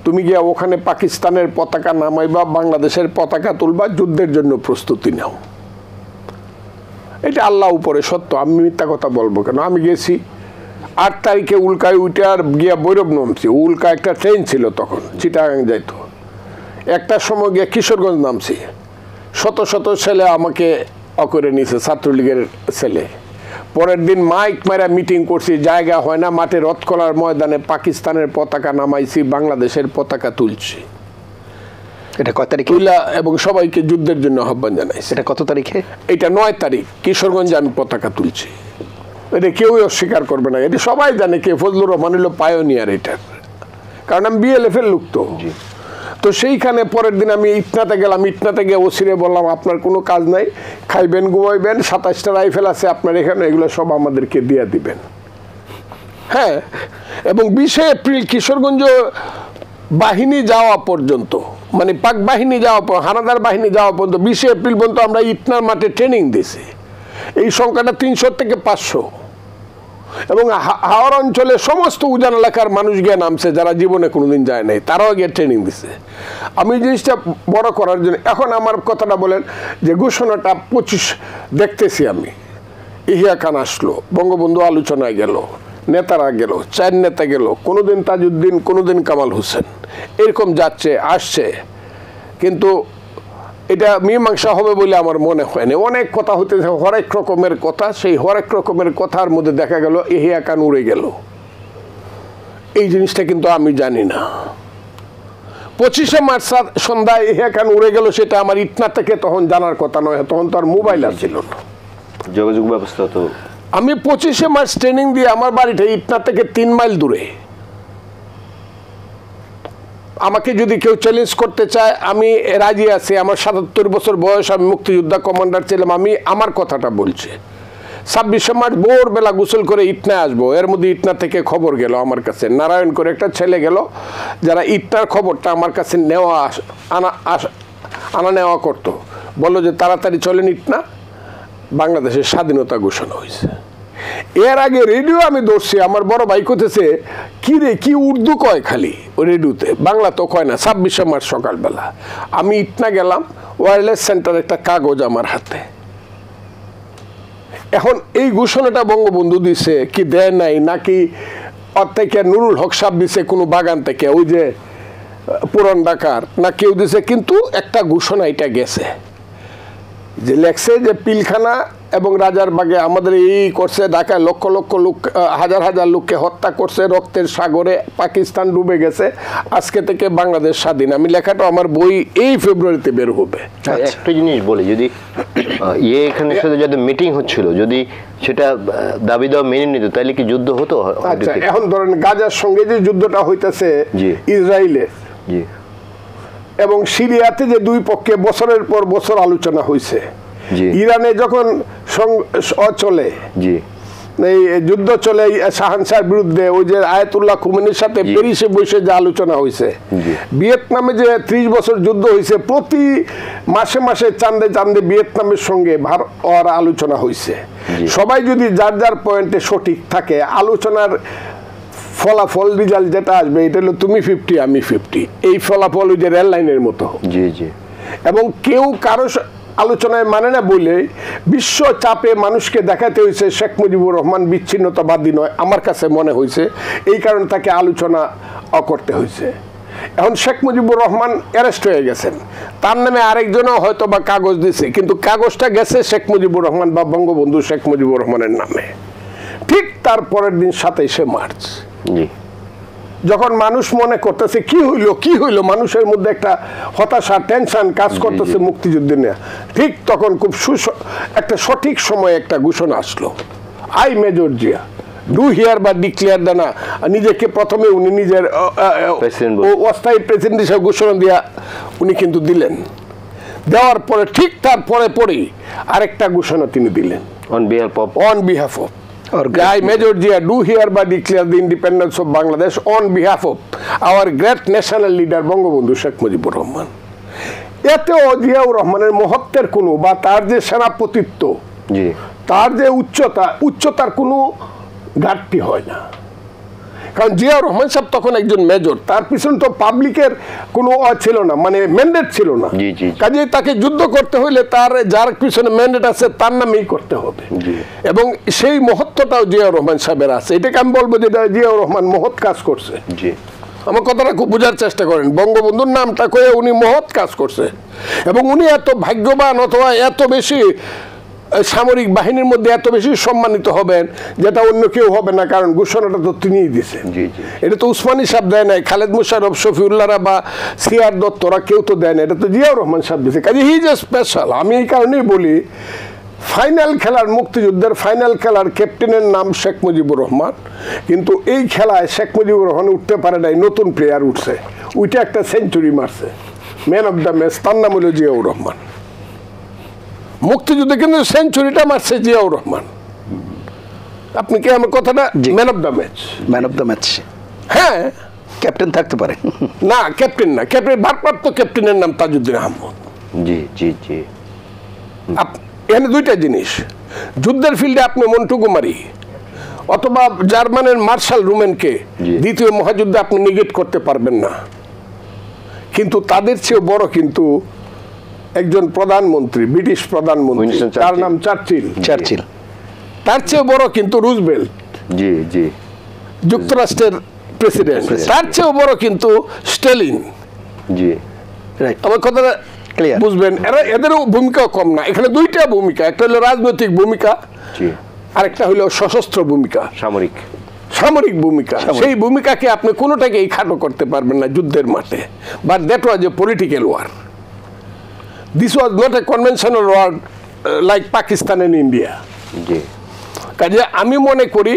তুমি গিয়া ওখানে পাকিস্তানের পতাকা নামাইবা, বাংলাদেশের পতাকা তুলবা, যুদ্ধের জন্য প্রস্তুতি নাও। এটা আল্লাহ উপরে সত্য, আমি মিথ্যা কথা বলবো কেন। আমি গেছি 8 তারিখে উল্কায় উঠে আর গিয়া বৈরব নামছি। উল্কা একটা ট্রেন ছিল তখন, চিটাগাং যাইতো। 1টার সময় গিয়া কিশোরগঞ্জ নামছি। শত শত ছেলে আমাকে অকরে নিয়েছে, ছাত্রলীগের ছেলে। পরের দিন মাইক মারা মিটিং করছি, জায়গা হয় না, মাঠে রথখোলার ময়দানে পাকিস্তানের পতাকা নামাইছি, বাংলাদেশের পতাকা তুলছি। এটা কত তারিখে? এবং সবাইকে যুদ্ধের জন্য আহ্বান জানাইছি। এটা কত তারিখে? এটা 9 তারিখ কিশোরগঞ্জে আমি পতাকা তুলছি। এটা কেউই অস্বীকার করবে না, এটা সবাই জানে কে ফজলুর রহমান হলো পায়োনিয়ার এটার, কারণ আমি বিএলএফ এর লোক। তো সেইখানে পরের দিন আমি ইটনাতে গেলাম, ইটনাতে গিয়ে ওসিরে বললাম, আপনার কোনো কাজ নাই, খাইবেন ঘুমাইবেন, 27টা রাইফেল আছে আপনার এখানে, এগুলো সব আমাদেরকে দিয়ে দিবেন। হ্যাঁ, এবং 20 এপ্রিল কিশোরগঞ্জ বাহিনী যাওয়া পর্যন্ত, মানে পাক বাহিনী যাওয়া, হানাদার বাহিনী যাওয়া পর্যন্ত 20 এপ্রিল পর্যন্ত আমরা ইটনার মাঠে ট্রেনিং দিয়েছি। এই সংখ্যাটা 300 থেকে 500, এবং হাওড় অঞ্চলে সমস্ত উজান এলাকার মানুষ গিয়ে নামছে, যারা জীবনে কোনোদিন যায় নাই, তারাও গিয়ে ট্রেনিং দিছে। আমি জিনিসটা বড় করার জন্য এখন আমার কথাটা বলেন যে ঘোষণাটা 25 দেখতেছি আমি, ইহিয়া খান আসলো, বঙ্গবন্ধু আলোচনায় গেল, নেতারা গেল, 4 নেতা গেল, কোনোদিন তাজউদ্দিন, কোনোদিন কামাল হোসেন, এরকম যাচ্ছে আসছে, কিন্তু এটা মীমাংসা হবে বলে আমার মনে হয়নি। অনেক কথা হতেছে, হরেক রকমের কথা, সেই হরেক রকমের কথার মধ্যে দেখা গেল ইহিয়া খান উড়ে গেল। এই জিনিসটা কিন্তু আমি জানি না। 25 মার্চ সন্ধ্যায় ইহিয়া খান উড়ে গেল, সেটা আমার ইটনা থেকে তখন জানার কথা নয়, তখন তো আর মোবাইল আসছিল না, যোগাযোগ ব্যবস্থা তো। আমি 25 মার্চ ট্রেনিং দিয়ে আমার বাড়িটা ইটনা থেকে 3 মাইল দূরে। আমাকে যদি কেউ চ্যালেঞ্জ করতে চায় আমি রাজি আছি। আমার 77 বছর বয়স, আমি মুক্তিযোদ্ধা কমান্ডার ছিলাম, আমি আমার কথাটা বলছি। 26 মার্চ ভোরবেলা গোসল করে ইটনা আসবো, এর মধ্যে ইটনা থেকে খবর গেল আমার কাছে, নারায়ণ করে একটা ছেলে গেল, যারা ইটনার খবরটা আমার কাছে আনা নেওয়া করতো, বললো যে তাড়াতাড়ি চলেন ইটনা, বাংলাদেশের স্বাধীনতা ঘোষণা হয়েছে। এর আগে রেডিও আমি ধরছি, আমার বড় ভাই করতেছে, কি রে কি উর্দু কয় খালি ওই রেডিওতে, বাংলা তো কয় না। 26 মার্চ সকালবেলা আমি ইটনা গেলাম, ওয়্যারলেস সেন্টার একটা কাগজ আমার হাতে। এখন এই ঘোষণাটা বঙ্গবন্ধু দিছে কি দেয় নাই, নাকি থেকে নুরুল হক সাহেব দিছে কোনো বাগান থেকে, ওই যে পুরান ঢাকার না কেউ দিছে, কিন্তু একটা ঘোষণা এটা গেছে যে লেখছে যে পিলখানা এবং রাজারবাগে আমাদের এই করছে, ঢাকায় লক্ষ লক্ষ লোক, হাজার হাজার লোককে হত্যা করছে, রক্তের সাগরে পাকিস্তান ডুবে গেছে, আজকে থেকে বাংলাদেশ স্বাধীন। আমি লেখাটা আমার বই এই ফেব্রুয়ারিতে বের হবে। একটা জিনিস বলে, যদি এখানে সাথে যদি মিটিং হচ্ছিল, যদি সেটা দাবি দেওয়া মেনে নিত, তাহলে কি যুদ্ধ হতো? আচ্ছা, এখন ধরেন গাজার সঙ্গে যে যুদ্ধটা হইতেছে ইসরায়েলের এবং সিরিয়াতে, যে দুই পক্ষে বছরের পর বছর আলোচনা হয়েছে, ইরানে যখন চলে এই যুদ্ধ চলে শাহানশাহর বিরুদ্ধে, ওই যে আয়াতুল্লাহ খুমেনির সাথে প্যারিসে বসে যে আলোচনা হয়েছে, ভিয়েতনামে যে 30 বছর যুদ্ধ হয়েছে, প্রতি মাসে মাসে চাঁদে চাঁদে ভিয়েতনামের সঙ্গে আর আলোচনা হয়েছে। সবাই যদি যার যার পয়েন্টে সঠিক থাকে, আলোচনার ফলাফল রেজাল্ট যেটা আসবে এটা হলো তুমি 50 আমি 50, এই ফলাফল ওই যে রেল লাইনের মতো। এবং কেউ কারো আলোচনায় মানে না বলে বিশ্ব চাপে মানুষকে দেখাতে হয়েছে শেখ মুজিবুর রহমান বিচ্ছিন্নতাবাদী নয়, আমার কাছে মনে হয়েছে, এই কারণে তাকে আলোচনা করতে হয়েছে। এখন শেখ মুজিবুর রহমান অ্যারেস্ট হয়ে গেছেন, তার নামে আরেকজনও হয়তো বা কাগজ দিছে, কিন্তু কাগজটা গেছে শেখ মুজিবুর রহমান বা বঙ্গবন্ধু শেখ মুজিবুর রহমানের নামে। ঠিক তার পরের দিন 27শে মার্চ যখন মানুষ মনে করতেছে কি হইলো, মানুষের মধ্যে একটা হতাশা, টেনশন কাজ করতেছে মুক্তিযুদ্ধে নিয়ে, ঠিক তখন খুব একটা সঠিক সময়ে একটা ঘোষণা আসলো, I major Zia do here বা ডিক্লেয়ার দেনা, নিজেকে প্রথমে উনি নিজের অস্থায়ী প্রেসিডেন্ট হিসেবে ঘোষণা দিয়া উনি কিন্তু দিলেন। দেওয়ার পরে ঠিক তার পরেই আরেকটা ঘোষণা তিনি দিলেন, on behalf of I, Major Jia, do hereby declare the independence of Bangladesh on behalf of our great national leader Bangabandhu Sheikh Mujibur Rahman. এতেও জিয়াউর রহমানের মহত্বের কোনো, বা তার যে সেনাপতিত্ব, তার যে উচ্চতার কোনো ঘাটতি হয় না, কারণ জিয়াউর রহমান সাহেব তখন একজন মেজর, তার পিছনে তো পাবলিকের কোনো ছিল না, মানে ম্যান্ডেট ছিল না, কাজেই তাকে যুদ্ধ করতে হইলে তার যার পিছনে ম্যান্ডেট আছে তার নামেই করতে হবে, এবং সেই মহত্বটাও জিয়াউর রহমান সাহেবের আছে। এটাকে আমি বলবো যে জিয়াউর রহমান মহৎ কাজ করছে। আমার কথাটা খুব বোঝার চেষ্টা করেন, বঙ্গবন্ধুর নামটা কয়ে উনি মহৎ কাজ করছে, এবং উনি এত ভাগ্যবান অথবা এত বেশি সামরিক বাহিনীর মধ্যে এত বেশি সম্মানিত হবেন যেটা অন্য কেউ হবে না, কারণ ঘোষণাটা তো তিনিই দিয়েছেন। এটা তো উসমানী সাহেব দেয় নাই, খালেদ মুশারফ, শফিউল্লাহরা বা সিআর দত্তরা কেউ তো দেয় না, এটা তো জিয়াউর রহমান সাহেব দিয়েছে। কাজে হি ইজ এ স্পেশাল। আমি এই কারণেই বলি, ফাইনাল খেলার, মুক্তিযুদ্ধের ফাইনাল খেলার ক্যাপ্টেনের নাম শেখ মুজিবুর রহমান, কিন্তু এই খেলায় শেখ মুজিবুর রহমান উঠতে পারে নাই, নতুন প্লেয়ার উঠছে, ওইটা একটা সেঞ্চুরি মারছে, ম্যান অফ দ্য ম্যাচ, তার নাম হলো জিয়াউর রহমান। মুক্তিযুদ্ধে কিন্তু সেঞ্চুরিটা মারছে জিয়াউর রহমান। আপনি কি আমার কথাটা, man of the match, man of the match, হ্যাঁ, ক্যাপ্টেন থাকতে পারে না, ক্যাপ্টেন না, ক্যাপ্টেন ভারপ্রাপ্ত ক্যাপ্টেনের নাম তাজউদ্দিন আহমদ। এখানে দুইটা জিনিস, যুদ্ধের ফিল্ডে আপনি মন্টু কুমারী অথবা জার্মানের মার্শাল রুমেনকে দ্বিতীয় মহাযুদ্ধে আপনি নিগেট করতে পারবেন না, কিন্তু তাদের চেয়ে বড় কিন্তু একজন প্রধানমন্ত্রী, ব্রিটিশ প্রধানমন্ত্রী, তার নাম চার্চিল, তার চেয়ে বড় কিন্তু রুজভেল্ট, যুক্তরাষ্ট্রের প্রেসিডেন্ট, তার চেয়েও বড় কিন্তু স্ট্যালিন। আমার কথাটা বুঝবেন, এদেরও ভূমিকাও কম না। এখানে দুইটা ভূমিকা, একটা হলো রাজনৈতিক ভূমিকা, আরেকটা হলো সশস্ত্র ভূমিকা, সামরিক ভূমিকা। সেই ভূমিকাকে আপনি কোনোটাকেই খাটো করতে পারবেন না যুদ্ধের মাঠে, but that was a political war. This was not a conventional war like Pakistan and India. কাজে আমি মনে করি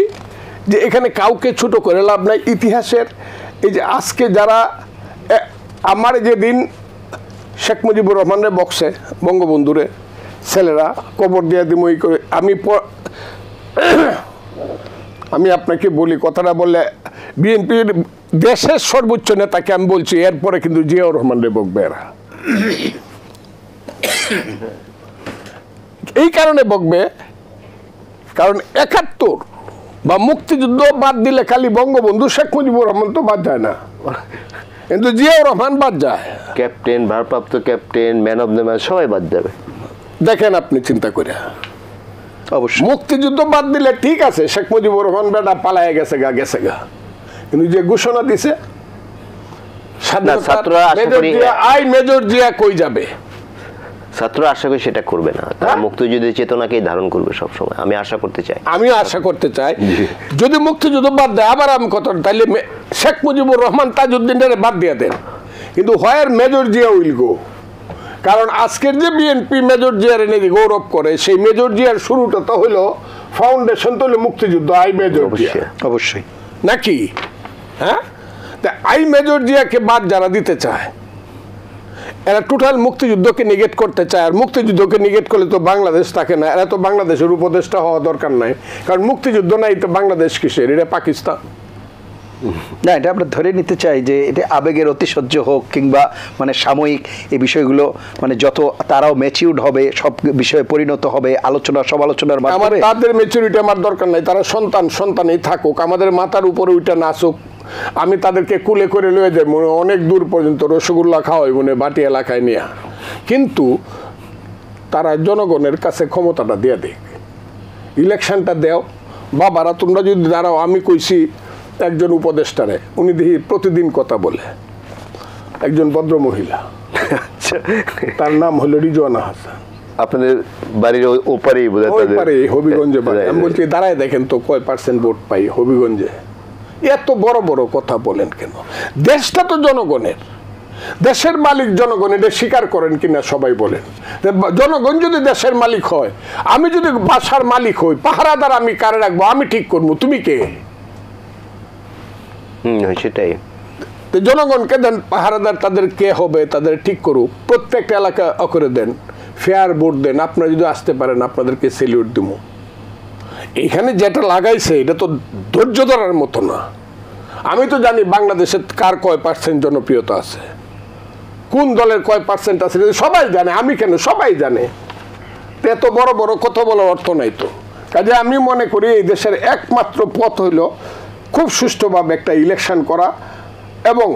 যে এখানে কাউকে ছোট করে লাভ নাই। ইতিহাসের এই যে আজকে যারা, আমার যেদিন শেখ মুজিবুর রহমানের বক্সে বঙ্গবন্ধুরে ছেলেরা কবর দিয়ে দিমই করে, আমি আপনাকে বলি, কথাটা বললে বিএনপির দেশের সর্বোচ্চ নেতাকে আমি বলছি, এরপরে কিন্তু জিয়াউর রহমানের বকবে এরা। এই কারণে বকবে, কারণ 71 বা মুক্তিযুদ্ধ বাদ দিলে খালি বঙ্গবন্ধু শেখ মুজিবুর রহমান তো বাদ যায় না, কিন্তু জিয়াউর রহমান বাদ যায়। ক্যাপ্টেন, ভারপ্রাপ্ত captain, man of the match সবাই বাদ যাবে। দেখেন আপনি চিন্তা করে, অবশ্যই মুক্তিযুদ্ধ বাদ দিলে ঠিক আছে, শেখ মুজিবুর রহমান বেটা পালায় গেছে গা, কিন্তু যে ঘোষণা দিছে ছাত্ররা আশা করি মেজর জিয়া কই যাবে? ছাত্ররা আশা করি সেটা করবে না, তারা মুক্তিযুদ্ধের চেতনাকেই ধারণ করবে সবসময়, আমি আশা করতে চাই। আমি আশা করতে চাই যদি মুক্তিযুদ্ধ বাদ দেয়, আবার আমি কথা তাইলে শেখ মুজিবুর রহমান তাজউদ্দিনের বাদ দিয়ে দেন, কিন্তু হোয়ার মেজর জিয়া উইল গো। কারণ আজকের যে বিএনপি মেজর জিয়ার এনে গৌরব করে, সেই মেজর জিয়ার শুরুটা তো হলো ফাউন্ডেশন তো হলো মুক্তিযুদ্ধ, আই মেজর জিয়া অবশ্যই নাকি? হ্যাঁ, তা আই মেজর জিয়াকে বাদ যারা দিতে চায়, এরা টোটাল মুক্তিযুদ্ধকে নিগেট করতে চায়। আর মুক্তিযুদ্ধকে নিগেট করলে তো বাংলাদেশ থাকে না, এরা তো বাংলাদেশের উপদেষ্টা হওয়া দরকার নাই, কারণ মুক্তিযুদ্ধ নাই তো বাংলাদেশ কিসের? এটা পাকিস্তান না। এটা আমরা ধরে নিতে চাই যে এটা আবেগের অতিশয্য হোক কিংবা মানে সাময়িক এই বিষয়গুলো মানে যত তারাও ম্যাচিউরড হবে, সব বিষয়ে পরিণত হবে, আলোচনা সমালোচনার মাধ্যমে। তাদের ম্যাচুরিটি আমার দরকার নাই, তারা সন্তানই থাকুক, আমাদের মাথার উপরে ওইটা নাচুক, আমি তাদেরকে কুলে করে লয়ে যাই মনে অনেক দূর পর্যন্ত, রসগোল্লা খাওয়াই মনে বাটি এলাকায় নিয়ে, কিন্তু তারা জনগণের কাছে ক্ষমতাটা দিয়ে দেখ, ইলেকশনটা দেও। বাবারা তোমরা যদি দাঁড়াও, আমি কইছি একজন উপদেষ্টারে, উনি দেখি প্রতিদিন কথা বলে, একজন ভদ্র মহিলা, তার নাম হলো রিজওয়ানা হাসান, আপনাদের বাড়ির ওপারেই বোধহয়, হবিগঞ্জে বাড়ি। আমি বলছি দাঁড়ায় দেখেন তো কয় % ভোট পাই হবিগঞ্জে। এত বড় বড় কথা বলেন কেন? দেশটা তো জনগণের, দেশের মালিক জনগণ, এটা স্বীকার করেন কিনা সবাই বলেন। জনগণ যদি দেশের মালিক হয়, আমি যদি বাসার মালিক হই, পাহারাদার আমি কারে রাখবো? আমি ঠিক করবো, তুমি কে? সেটাই। জনগণকে দেন পাহারাদার, তাদের কে হবে তাদের ঠিক করুক, প্রত্যেকটা এলাকা করে দেন, ফেয়ার ভোট দেন। আপনারা যদি আসতে পারেন, আপনাদেরকে সেলিউট দিব। এইখানে যেটা লাগাইছে এটা তো ধৈর্য ধরার মতো না। আমি তো জানি বাংলাদেশে কার কয় % জনপ্রিয়তা আছে, কোন দলের কয় % আছে, সবাই জানে। আমি কেন, সবাই জানে। এত বড় বড় কথা বলার অর্থ নাই তো। কাজে আমি মনে করি এই দেশের একমাত্র পথ হইল খুব সুষ্ঠুভাবে একটা ইলেকশন করা, এবং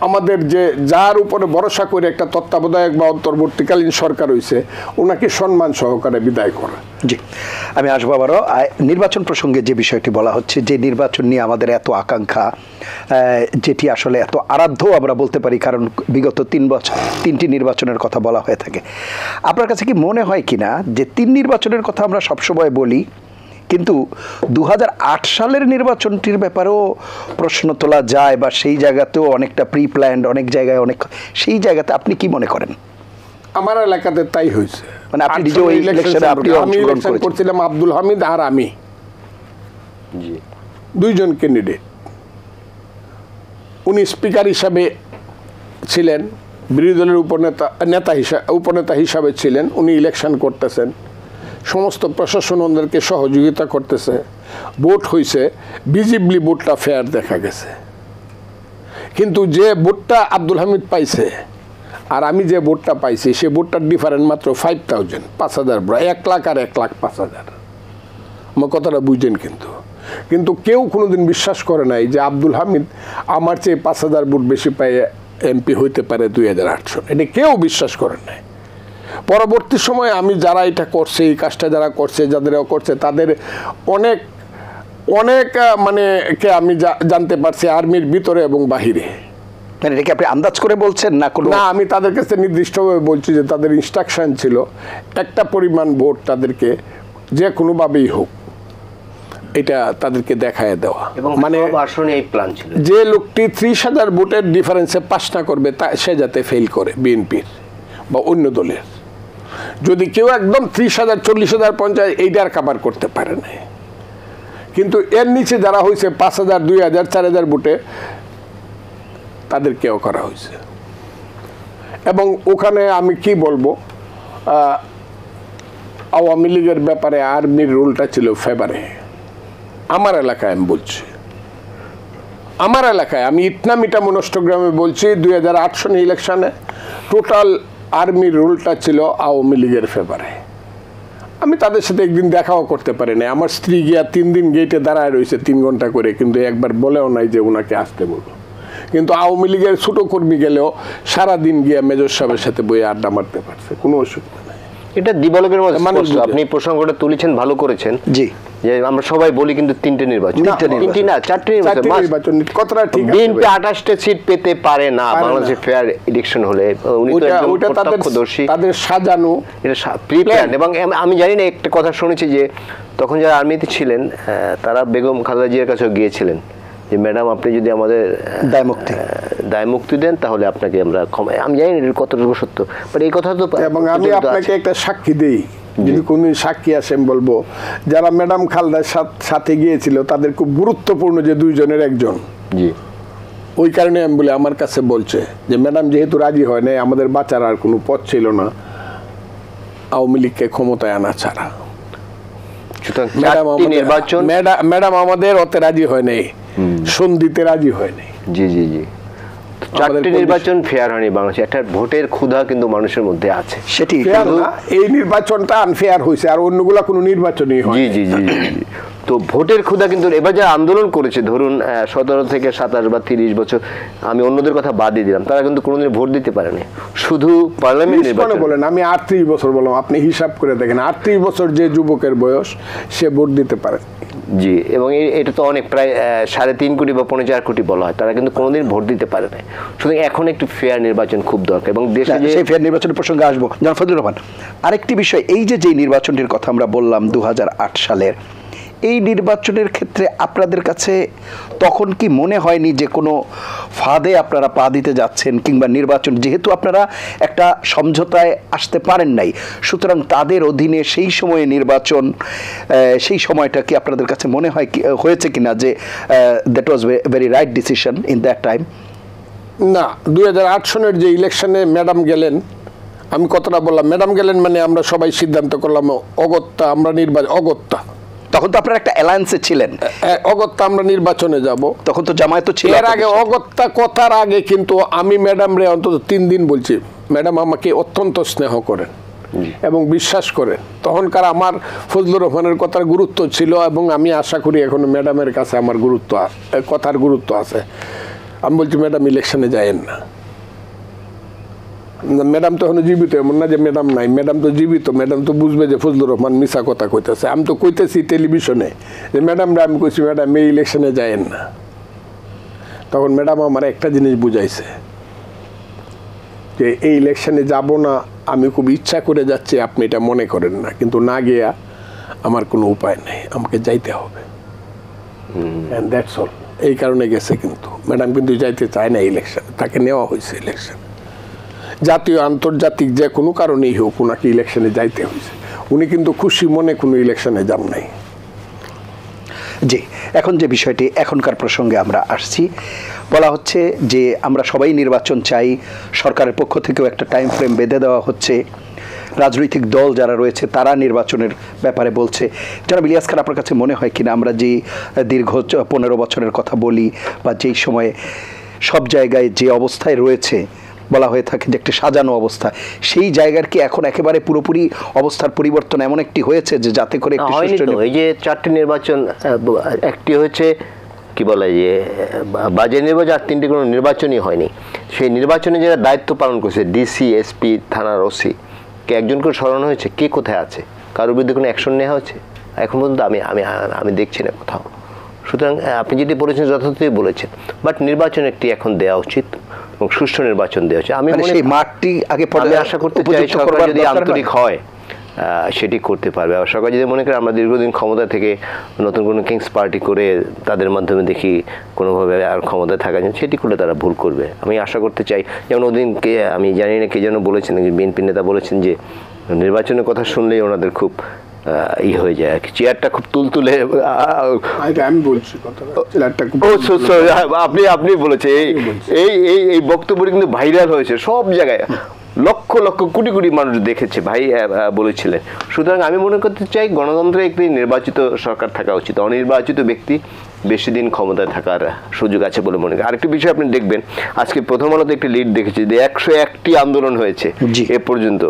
আমাদের যে যার উপরে ভরসা করে একটা তত্ত্বাবধায়ক বা অন্তর্বর্তীকালীন সরকার হয়েছে, ওনাকে সম্মান সহকারে বিদায় করা। জি, আমি আসবো আবারও নির্বাচন প্রসঙ্গে। যে বিষয়টি বলা হচ্ছে, যে নির্বাচন নিয়ে আমাদের এত আকাঙ্ক্ষা, যেটি আসলে এত আরাধ্য আমরা বলতে পারি, কারণ বিগত 3 বছর 3টি নির্বাচনের কথা বলা হয়ে থাকে। আপনার কাছে কি মনে হয় কিনা যে 3 নির্বাচনের কথা আমরা সবসময় বলি, কিন্তু 2008 সালের নির্বাচনটির ব্যাপারেও প্রশ্ন তোলা যায়, বা সেই জায়গাতেও অনেকটা প্রি প্ল্যান্ড, অনেক জায়গায় অনেক, সেই জায়গাতে আপনি কি মনে করেন? আমার এলাকাতে তাই হয়েছে। মানে আপনি নিজে ওই ইলেকশনে আপনি অংশগ্রহণ করছিলাম, আব্দুল হামিদ আর আমি, দুইজন ক্যান্ডিডেট। উনি স্পিকার হিসাবে ছিলেন, বিরোধী দলের উপনেতা হিসাবে ছিলেন, উনি ইলেকশন করতেছেন, সমস্ত প্রশাসন ওদেরকে সহযোগিতা করতেছে, ভোট হয়েছে, ভিজিবলি ভোটটা ফেয়ার দেখা গেছে। কিন্তু যে ভোটটা আব্দুল হামিদ পাইছে আর আমি যে ভোটটা পাইছি, সে ভোটটার ডিফারেন্ট মাত্র 5000, 5000, 1 লাখ আর 1,05,000। আমার কথাটা বুঝছেন? কিন্তু কেউ কোনোদিন বিশ্বাস করে নাই যে আব্দুল হামিদ আমার চেয়ে 5000 ভোট বেশি পাই এমপি হইতে পারে 2008 সনে। এটা কেউ বিশ্বাস করে নাই। পরবর্তী সময়ে আমি যারা এটা করছে, এই কাজটা যারা করছে, যাদের করছে, তাদের অনেক অনেক মানে কে আমি জানতে পারছি আর্মির ভিতরে এবং বাহিরে। মানে এটা কি আপনি আন্দাজ করে বলছেন না? না, আমি তাদের কাছে নির্দিষ্টভাবে বলছি যে তাদের ইনস্ট্রাকশন ছিল একটা পরিমাণ ভোট তাদেরকে যে কোনোভাবেই হোক এটা তাদেরকে দেখায় দেওয়া, মানে আসলে এই প্ল্যান ছিল যে লোকটি 30,000 ভোটের ডিফারেন্সে পাস না করবে সে যাতে ফেল করে বিএনপির বা অন্য দলের। যদি কেউ একদম 30,000, 40,000, 50,000 এইটার কাভার করতে পারে না, কিন্তু এর নিচে যারা হয়েছে 5,000, 2,000, 4,000 ভোটে তাদেরকেও করা হয়েছে। এবং ওখানে আমি কি বলবো, আওয়ামী লীগের ব্যাপারে আর্মির রুলটা ছিল ফেভারে। আমার এলাকায় আমি বলছি, আমার এলাকায় আমি ইটনামিটা মনষ্টগ্রামে বলছি, 2008 সনে ইলেকশনে টোটাল আর্মির রুলটা ছিল আওয়ামী লীগের ফেভারে। আমি তাদের সাথে একদিন দেখাও করতে পারি না। আমার স্ত্রী গিয়া 3 দিন গেটে দাঁড়ায় রয়েছে 3 ঘন্টা করে, কিন্তু একবার বলেও নাই যে ওনাকে আসতে বলবো। কিন্তু আওয়ামী লীগের ছোট কর্মী গেলেও সারাদিন গিয়া মেজর সাহেবের সাথে বইয়ে আড্ডা মারতে পারছে, কোনো অসুবিধা নাই। এটা দিবালোকের মধ্যে আপনি প্রসঙ্গটা তুলেছেন, ভালো করেছেন। জি, যে আমরা সবাই বলি কিন্তু তিনটে নির্বাচন, তিনটি না চারটে নির্বাচন, কতটা ঠিক আছে? বিএনপি 28টা সিট পেতে পারে না বাংলাদেশে ফেয়ার ইলেকশন হলে। উনি তো একদম প্রত্যক্ষদর্শী, তাদের সাজানো, এটা প্রি প্ল্যান। এবং আমি জানি না, একটা কথা শুনেছি যে তখন যারা আর্মিতে ছিলেন তারা বেগম খালেদা জিয়ার কাছেও গিয়েছিলেন যে ম্যাডাম আপনি যদি আমাদের দায় মুক্তি দেন তাহলে আপনাকে আমরা ক্ষমা। আমি জানি না কতটুকু সত্য, বাট এই কথা তো। এবং আমি আপনাকে একটা সাক্ষী দিই, যদি কোনো সাক্ষী আসেন বলবো, যারা ম্যাডাম খালেদার সাথে গিয়েছিল তাদের খুব গুরুত্বপূর্ণ যে দুইজনের একজন। জি, ওই কারণে আমি বলি, আমার কাছে বলছে যে ম্যাডাম যেহেতু রাজি হয় নাই, আমাদের বাঁচার আর কোনো পথ ছিল না আওয়ামী লীগকে ক্ষমতায় আনা ছাড়া। ম্যাডাম আমাদের অতে রাজি হয় নাই, সন্ধিতে রাজি হয় নাই। জি জি জি, চারটি নির্বাচন ফেয়ার হয়নি বাংলাদেশে। একটা ভোটের ক্ষুধা কিন্তু মানুষের মধ্যে আছে, সেটি এই নির্বাচনটা আনফেয়ার হয়েছে, আর অন্যগুলা কোনো নির্বাচনই হয়। জি জি জি জি। তো ভোটের ক্ষুধা কিন্তু এবার যারা আন্দোলন করেছে, ধরুন 17 থেকে 27 বা 30 বছর, আমি অন্যদের কথা বাদ দিয়ে দিলাম, তারা কিন্তু কোনোদিন ভোট দিতে পারেনি, শুধু পার্লামেন্ট নির্বাচন বলেন। আমি 38 বছর বললাম, আপনি হিসাব করে দেখেন 38 বছর যে যুবকের বয়স, সে ভোট দিতে পারে। জি, এবং এটা তো অনেক, প্রায় 3.5 কোটি বা 4.5 কোটি বলা হয়, তারা কিন্তু কোনোদিন ভোট দিতে পারে না। সুতরাং এখন একটু ফেয়ার নির্বাচন খুব দরকার, এবং দেশে যে সেই ফেয়ার নির্বাচনের প্রসঙ্গে আসবো। জনাব ফজলুর রহমান, আরেকটি বিষয়, এই যে নির্বাচনটির কথা আমরা বললাম 2008 সালের, এই নির্বাচনের ক্ষেত্রে আপনাদের কাছে তখন কি মনে হয়নি যে কোনো ফাঁদে আপনারা পা দিতে যাচ্ছেন, কিংবা নির্বাচন যেহেতু আপনারা একটা সমঝোতায় আসতে পারেন নাই, সুতরাং তাদের অধীনে সেই সময়ে নির্বাচন, সেই সময়টা কি আপনাদের কাছে মনে হয় হয়েছে কিনা যে that was very right decision in that time? না, 2008 সনের যে ইলেকশনে ম্যাডাম গেলেন, আমি কথাটা বললাম, ম্যাডাম গেলেন মানে আমরা সবাই সিদ্ধান্ত করলাম অগত্যা আমরা অগত্যা, তখন তো আপনারা একটা অ্যালায়েন্সে ছিলেন, অগত্যা আমরা নির্বাচনে যাব। তখন তো জামায়াত ছিল। এর আগে অগত্যা কথার আগে কিন্তু আমি ম্যাডাম রে অন্তত 3 দিন বলছি, ম্যাডাম আমাকে অত্যন্ত স্নেহ করেন এবং বিশ্বাস করেন। তখনকার আমার ফজলুর রহমানের কথার গুরুত্ব ছিল, এবং আমি আশা করি এখন ম্যাডামের কাছে আমার কথার গুরুত্ব আছে। আমি বলছি ম্যাডাম ইলেকশনে যায়েন না। ম্যাডাম তো এখনো জীবিত, এমন না যে ম্যাডাম নাই, ম্যাডাম তো জীবিত। ম্যাডাম তো বুঝবে যে ফজলুর রহমান মিছা কথা কইতেছে। আমি তো কইতেছি টেলিভিশনে যে ম্যাডামরা, আমি কইছি ম্যাডাম এই ইলেকশনে যায়েন না। তখন ম্যাডাম আমার একটা জিনিস বুঝাইছে যে এই ইলেকশনে যাব না, আমি খুব ইচ্ছা করে যাচ্ছি, আপনি এটা মনে করেন না, কিন্তু না গিয়া আমার কোনো উপায় নেই, আমাকে যাইতে হবে। And that's all. এই কারণে গেছে, কিন্তু ম্যাডাম কিন্তু যাইতে চায় না ইলেকশন, তাকে নেওয়া হয়েছে ইলেকশন। জাতীয় আন্তর্জাতিক যে কোনো কারণেই হোক, ওনাকে ইলেকশনে যাইতে হয়েছে। উনি কিন্তু খুশি মনে কোনো ইলেকশনে যান নাই। জি, এখন যে বিষয়টি, এখনকার প্রসঙ্গে আমরা আসছি, বলা হচ্ছে যে আমরা সবাই নির্বাচন চাই, সরকারের পক্ষ থেকেও একটা টাইম ফ্রেম বেঁধে দেওয়া হচ্ছে, রাজনৈতিক দল যারা রয়েছে তারা নির্বাচনের ব্যাপারে বলছে। জনাব ইলিয়াস খান, আপনার কাছে মনে হয় কিনা আমরা যে দীর্ঘ 15 বছরের কথা বলি, বা যেই সময়ে সব জায়গায় যে অবস্থায় রয়েছে, বলা হয়ে থাকে যে একটা সাজানো অবস্থা, সেই জায়গার কি এখন একেবারে পুরোপুরি অবস্থার পরিবর্তন এমন একটি হয়েছে যে যাতে করে এই যে 4টি নির্বাচন, একটি হয়েছে কি বলে যে বাজে নির্বাচন, আর 3টি কোনো নির্বাচনই হয়নি। সেই নির্বাচনে যারা দায়িত্ব পালন করছে, ডিসি, এসপি, থানার ওসি, কে একজন করে সরানো হয়েছে? কে কোথায় আছে? কারোর বিরুদ্ধে কোনো অ্যাকশন নেওয়া হয়েছে এখন পর্যন্ত আমি দেখছি না কোথাও। সুতরাং আপনি যেটি বলেছেন যথার্থই বলেছেন, বাট নির্বাচন একটি এখন দেওয়া উচিত এবং সুষ্ঠু নির্বাচন দেওয়া উচিত। আমি মাঠটি আগে আশা করতে চাই সরকার যদি আন্তরিক হয় সেটি করতে পারবে। আর সরকার যদি মনে করে আমরা দীর্ঘদিন ক্ষমতা থেকে নতুন কোনো কিংস পার্টি করে তাদের মাধ্যমে দেখি কোনোভাবে আর ক্ষমতায় থাকা যায়, সেটি করলে তারা ভুল করবে। আমি আশা করতে চাই, যেমন ওদিনকে আমি জানি না কে যেন বলেছেন, বিএনপি নেতা বলেছেন যে নির্বাচনের কথা শুনলেই ওনাদের খুব হয়ে যায় আর কি, চেয়ারটা খুব তুলতুলে। আমি বলছি আপনি বলেছে এই বক্তব্যটি কিন্তু ভাইরাল হয়েছে সব জায়গায়, লক্ষ লক্ষ কোটি কোটি মানুষ দেখেছে, ভাই বলেছিলেন। সুতরাং আমি মনে করতে চাই গণতন্ত্রে একটি নির্বাচিত সরকার থাকা উচিত, অনির্বাচিত ব্যক্তি বেশি দিন ক্ষমতায় থাকার সুযোগ আছে বলে মনে করি। আরেকটি বিষয় আপনি দেখবেন, আজকে প্রথম আলোতে একটি লিড দেখেছি যে 101টি আন্দোলন হয়েছে এ পর্যন্ত।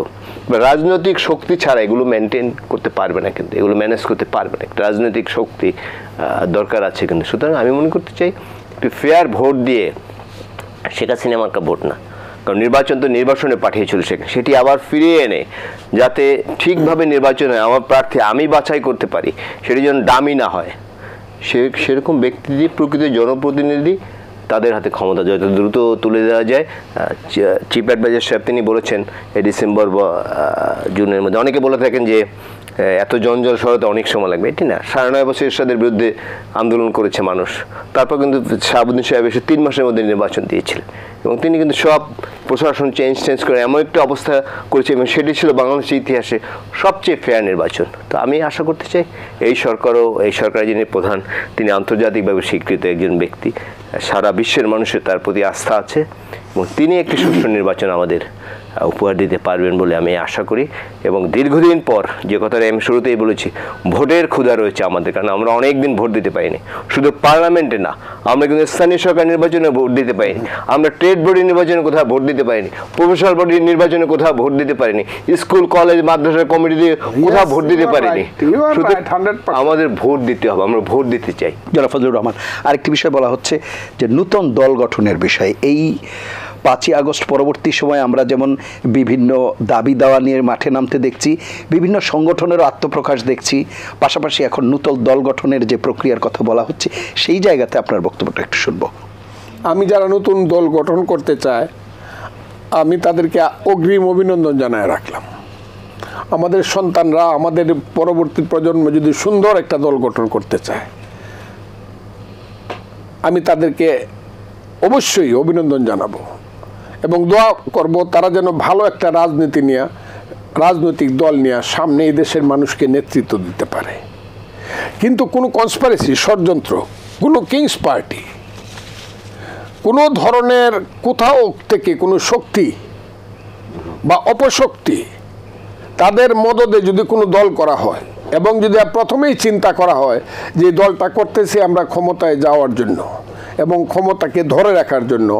রাজনৈতিক শক্তি ছাড়া এগুলো মেনটেন করতে পারবে না, কিন্তু এগুলো ম্যানেজ করতে পারবে না, একটা রাজনৈতিক শক্তি দরকার আছে কিন্তু। সুতরাং আমি মনে করতে চাই একটি ফেয়ার ভোট দিয়ে, শেখ হাসিনা মার্কা ভোট না, কারণ নির্বাচন তো নির্বাচনে পাঠিয়েছিল সেখানে, সেটি আবার ফিরিয়ে এনে যাতে ঠিকভাবে নির্বাচন হয়, আমার প্রার্থী আমি বাছাই করতে পারি, সেটি যেন ডামি না হয়, সেরকম ব্যক্তি প্রকৃত জনপ্রতিনিধি তাদের হাতে ক্ষমতা যত দ্রুত তুলে দেওয়া যায়। চিফ অ্যাডভাইজার সাহেব তিনি বলেছেন এই ডিসেম্বর বা জুনের মধ্যে। অনেকে বলে থাকেন যে এত জঞ্জল সরাতে অনেক সময় লাগবে, এটি না। 9.5 বছর এরশাদের বিরুদ্ধে আন্দোলন করেছে মানুষ, তারপর কিন্তু শাহাবুদ্দিন সাহেব এসে 3 মাসের মধ্যে নির্বাচন দিয়েছিলেন এবং তিনি কিন্তু সব প্রশাসন চেঞ্জ করে এমন একটা অবস্থা করেছে এবং সেটি ছিল বাংলাদেশের ইতিহাসে সবচেয়ে ফেয়ার নির্বাচন। তো আমি আশা করতে চাই এই সরকারও, এই সরকারের যিনি প্রধান তিনি আন্তর্জাতিকভাবে স্বীকৃত একজন ব্যক্তি, সারা বিশ্বের মানুষের তার প্রতি আস্থা আছে এবং তিনি একটি সুষ্ঠু নির্বাচন আমাদের উপহার দিতে পারবেন বলে আমি আশা করি। এবং দীর্ঘদিন পর যে কথাটা আমি শুরুতেই বলেছি, ভোটের ক্ষুধা রয়েছে আমাদের, কারণ আমরা অনেক দিন ভোট দিতে পারিনি। শুধু পার্লামেন্টে না, আমরা কিন্তু স্থানীয় সরকার নির্বাচনে ভোট দিতে পারিনি, আমরা ট্রেড বডি নির্বাচনে কোথাও ভোট দিতে পারিনি, প্রফেশনাল বডি নির্বাচনে কোথাও ভোট দিতে পারিনি, স্কুল কলেজ মাদ্রাসা কমিটিতে কোথাও ভোট দিতে পারিনি। আমাদের ভোট দিতে হবে, আমরা ভোট দিতে চাই। জনাব ফজলুর রহমান, আরেকটি বিষয় বলা হচ্ছে যে নূতন দল গঠনের বিষয়। এই 5ই আগস্ট পরবর্তী সময়ে আমরা যেমন বিভিন্ন দাবি দাওয়া নিয়ে মাঠে নামতে দেখছি, বিভিন্ন সংগঠনেরও আত্মপ্রকাশ দেখছি, পাশাপাশি এখন নূতন দল গঠনের যে প্রক্রিয়ার কথা বলা হচ্ছে, সেই জায়গাতে আপনার বক্তব্যটা একটু শুনবো। আমি যারা নতুন দল গঠন করতে চায় আমি তাদেরকে অগ্রিম অভিনন্দন জানায় রাখলাম। আমাদের সন্তানরা, আমাদের পরবর্তী প্রজন্ম যদি সুন্দর একটা দল গঠন করতে চায়, আমি তাদেরকে অবশ্যই অভিনন্দন জানাবো এবং দোয়া করব তারা যেন ভালো একটা রাজনৈতিক দল নিয়ে সামনে এই দেশের মানুষকে নেতৃত্ব দিতে পারে। কিন্তু কোনো কনস্পিরেসি, ষড়যন্ত্র, কোনো কিংস পার্টি, কোনো ধরনের কোথাও থেকে কোনো শক্তি বা অপশক্তি তাদের মদদে যদি কোনো দল করা হয় এবং যদি প্রথমেই চিন্তা করা হয় যে দলটা করতেছি আমরা ক্ষমতায় যাওয়ার জন্য এবং ক্ষমতাকে ধরে রাখার জন্য,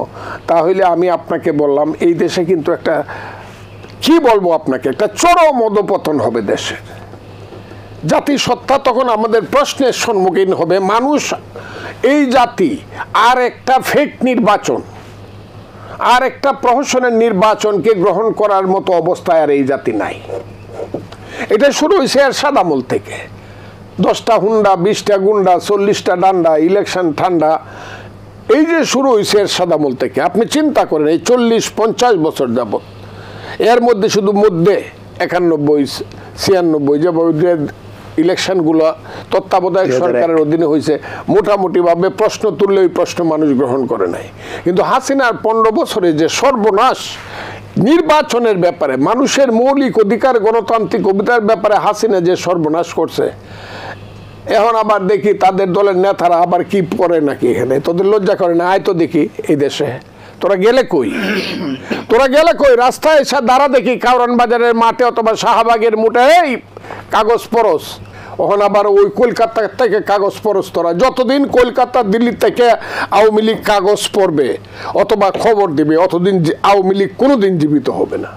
তাহলে আমি আপনাকে বললাম এই দেশে কিন্তু একটা, কি বলবো আপনাকে, একটা চরম অধঃপতন হবে দেশের। জাতিসত্তা তখন আমাদের প্রশ্নের সম্মুখীন হবে। মানুষ, এই জাতি আর একটা ফেক নির্বাচন, আর একটা প্রহসনের নির্বাচনকে গ্রহণ করার মতো অবস্থায় আর এই জাতি নাই। এটা শুরু হয়েছে এরশাদ আমল থেকে। 10টা হুন্ডা, 20টা গুন্ডা, 40টা ডান্ডা, ইলেকশন ঠান্ডা, এই যে শুরু হয়েছে এরশাদ আমল থেকে। আপনি চিন্তা করেন এই 40-50 বছর যাবত, এর মধ্যে শুধু 91-96 যেভাবে ইলেকশনগুলো তত্ত্বাবধায়ক সরকারের অধীনে হয়েছে, মোটামুটিভাবে প্রশ্ন তুললে ওই প্রশ্ন মানুষ গ্রহণ করে নাই। কিন্তু হাসিনার 15 বছরে যে সর্বনাশ নির্বাচনের ব্যাপারে, মানুষের মৌলিক অধিকার, গণতান্ত্রিক অধিকার ব্যাপারে হাসিনা যে সর্বনাশ করছে, এখন আবার দেখি তাদের দলের নেতারা আবার কি করে নাকি এখানে। তোদের লজ্জা করে না? আয় তো দেখি এই দেশে, তোরা গেলে কই? রাস্তায় এসে দাঁড়া দেখি কাউরান বাজারের মাঠে অথবা শাহবাগের মুঠে, এই কাগজ পরশ। ওখান আবার ওই কলকাতা থেকে কাগজ পরশ। তোরা যতদিন কলকাতা, দিল্লি থেকে আওয়ামী লীগ কাগজ পড়বে অথবা খবর দিবে, অতদিন আওয়ামী লীগ কোনোদিন জীবিত হবে না।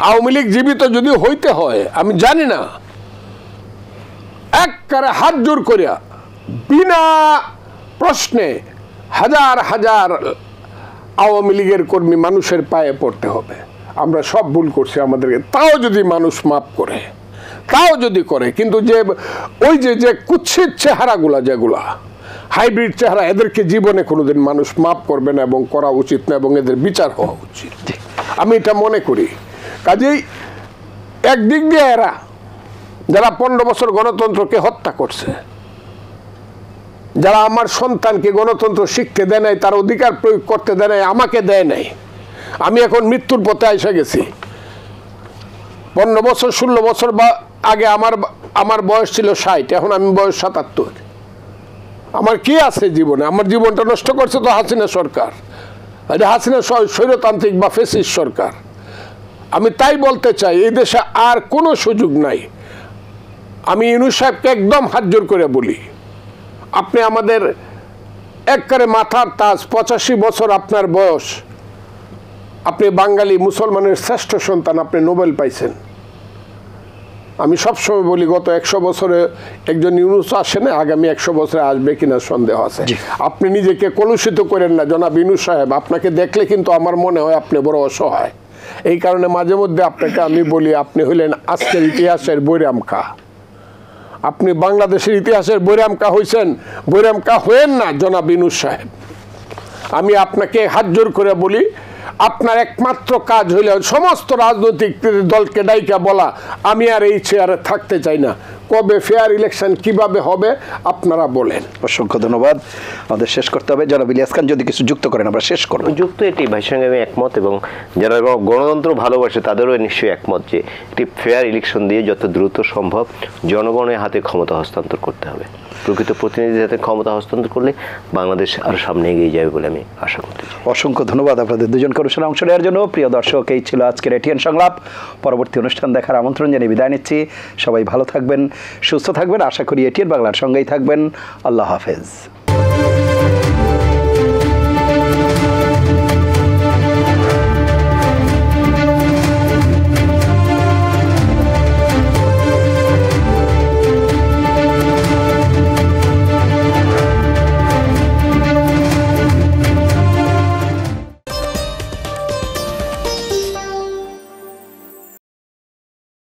আওয়ামী লীগ জীবিত যদি হইতে হয়, আমি জানি না, একবারে হাত জোর করিয়া বিনা প্রশ্নে হাজার হাজার আওয়ামী লীগের কর্মী মানুষের পায়ে পড়তে হবে। আমরা সব ভুল করছি আমাদেরকে, তাও যদি মানুষ মাফ করে, তাও যদি করে, কিন্তু যে ওই যে কুৎসিত চেহারাগুলা, যেগুলা হাইব্রিড চেহারা, এদেরকে জীবনে কোনোদিন মানুষ মাফ করবে না এবং করা উচিত না এবং এদের বিচার হওয়া উচিত, আমি এটা মনে করি। কাজেই একদিক দিয়ে এরা যারা 15 বছর গণতন্ত্রকে হত্যা করছে, যারা আমার সন্তানকে গণতন্ত্র শিখতে দেয় নাই, তার অধিকার প্রয়োগ করতে দেয় নাই, আমাকে দেয় নাই, আমি এখন মৃত্যুর পথে এসে গেছি। 15 বছর 16 বছর আগে আমার বয়স ছিল 60, এখন আমি বয়স 77। আমার কি আছে জীবনে? আমার জীবনটা নষ্ট করছে তো হাসিনা সরকার, হাসিনা স্বৈরতান্ত্রিক বা ফ্যাসিস্ট সরকার। আমি তাই বলতে চাই, এই দেশে আর কোনো সুযোগ নাই। আমি ইউনূস সাহেবকে একদম হাত জোর করে বলি, আপনি আমাদের একবারে মাথার তাজ, 85 বছর আপনার বয়স, আপনি বাঙালি মুসলমানের শ্রেষ্ঠ সন্তান, আপনি নোবেল পাইছেন। আমি সবসময় বলি গত 100 বছরে একজন ইউনূস আসে না, আগামী 100 বছরে আসবে কিনা সন্দেহ আছে। আপনি নিজেকে কলুষিত করেন না জনাব ইউনূস সাহেব, আপনাকে দেখলে কিন্তু আমার মনে হয় আপনি বড় অসহায়। এই কারণে মাঝে মধ্যে আপনাকে আমি বলি আপনি হইলেন আজকের ইতিহাসের বৈরাম খা। আপনি বাংলাদেশের ইতিহাসের বৈরাম কা হয়েছেন, বৈরাম কা হয়েন না জনাব ইউনূস সাহেব। আমি আপনাকে হাত জোর করে বলি, আপনার একমাত্র কাজ হইলে সমস্ত রাজনৈতিক দলকে ডাইকা বলা আমি আর এই চেয়ারে থাকতে চাই না। কবে ফেয়ার ইলেকশন কিভাবে হবে আপনারা বলেন। অসংখ্য ধন্যবাদ। আমাদের শেষ করতে হবে। জনাব ইলিয়াস খান যদি কিছু যুক্ত করেন আমরা শেষ করব। যুক্ত এটি ভাইয়ের সঙ্গে আমি একমত, এবং যারা গণতন্ত্র ভালোবাসে তাদেরও নিশ্চয়ই একমত যে একটি ফেয়ার ইলেকশন দিয়ে যত দ্রুত সম্ভব জনগণের হাতে ক্ষমতা হস্তান্তর করতে হবে। প্রকৃত প্রতিনিধির হাতে ক্ষমতা হস্তান্তর করলে বাংলাদেশ আরও সামনে এগিয়ে যাবে বলে আমি আশা করতে চাই। অসংখ্য ধন্যবাদ আপনাদের দুজনকে অনুষ্ঠানে অংশ নেওয়ার জন্য। প্রিয় দর্শক, এই ছিল আজকের এটিএন সংলাপ। পরবর্তী অনুষ্ঠান দেখার আমন্ত্রণ জানিয়ে বিদায় নিচ্ছি। সবাই ভালো থাকবেন, সুস্থ থাকবেন। আশা করি এটিএন বাংলার সঙ্গেই থাকবেন। আল্লাহ হাফেজ।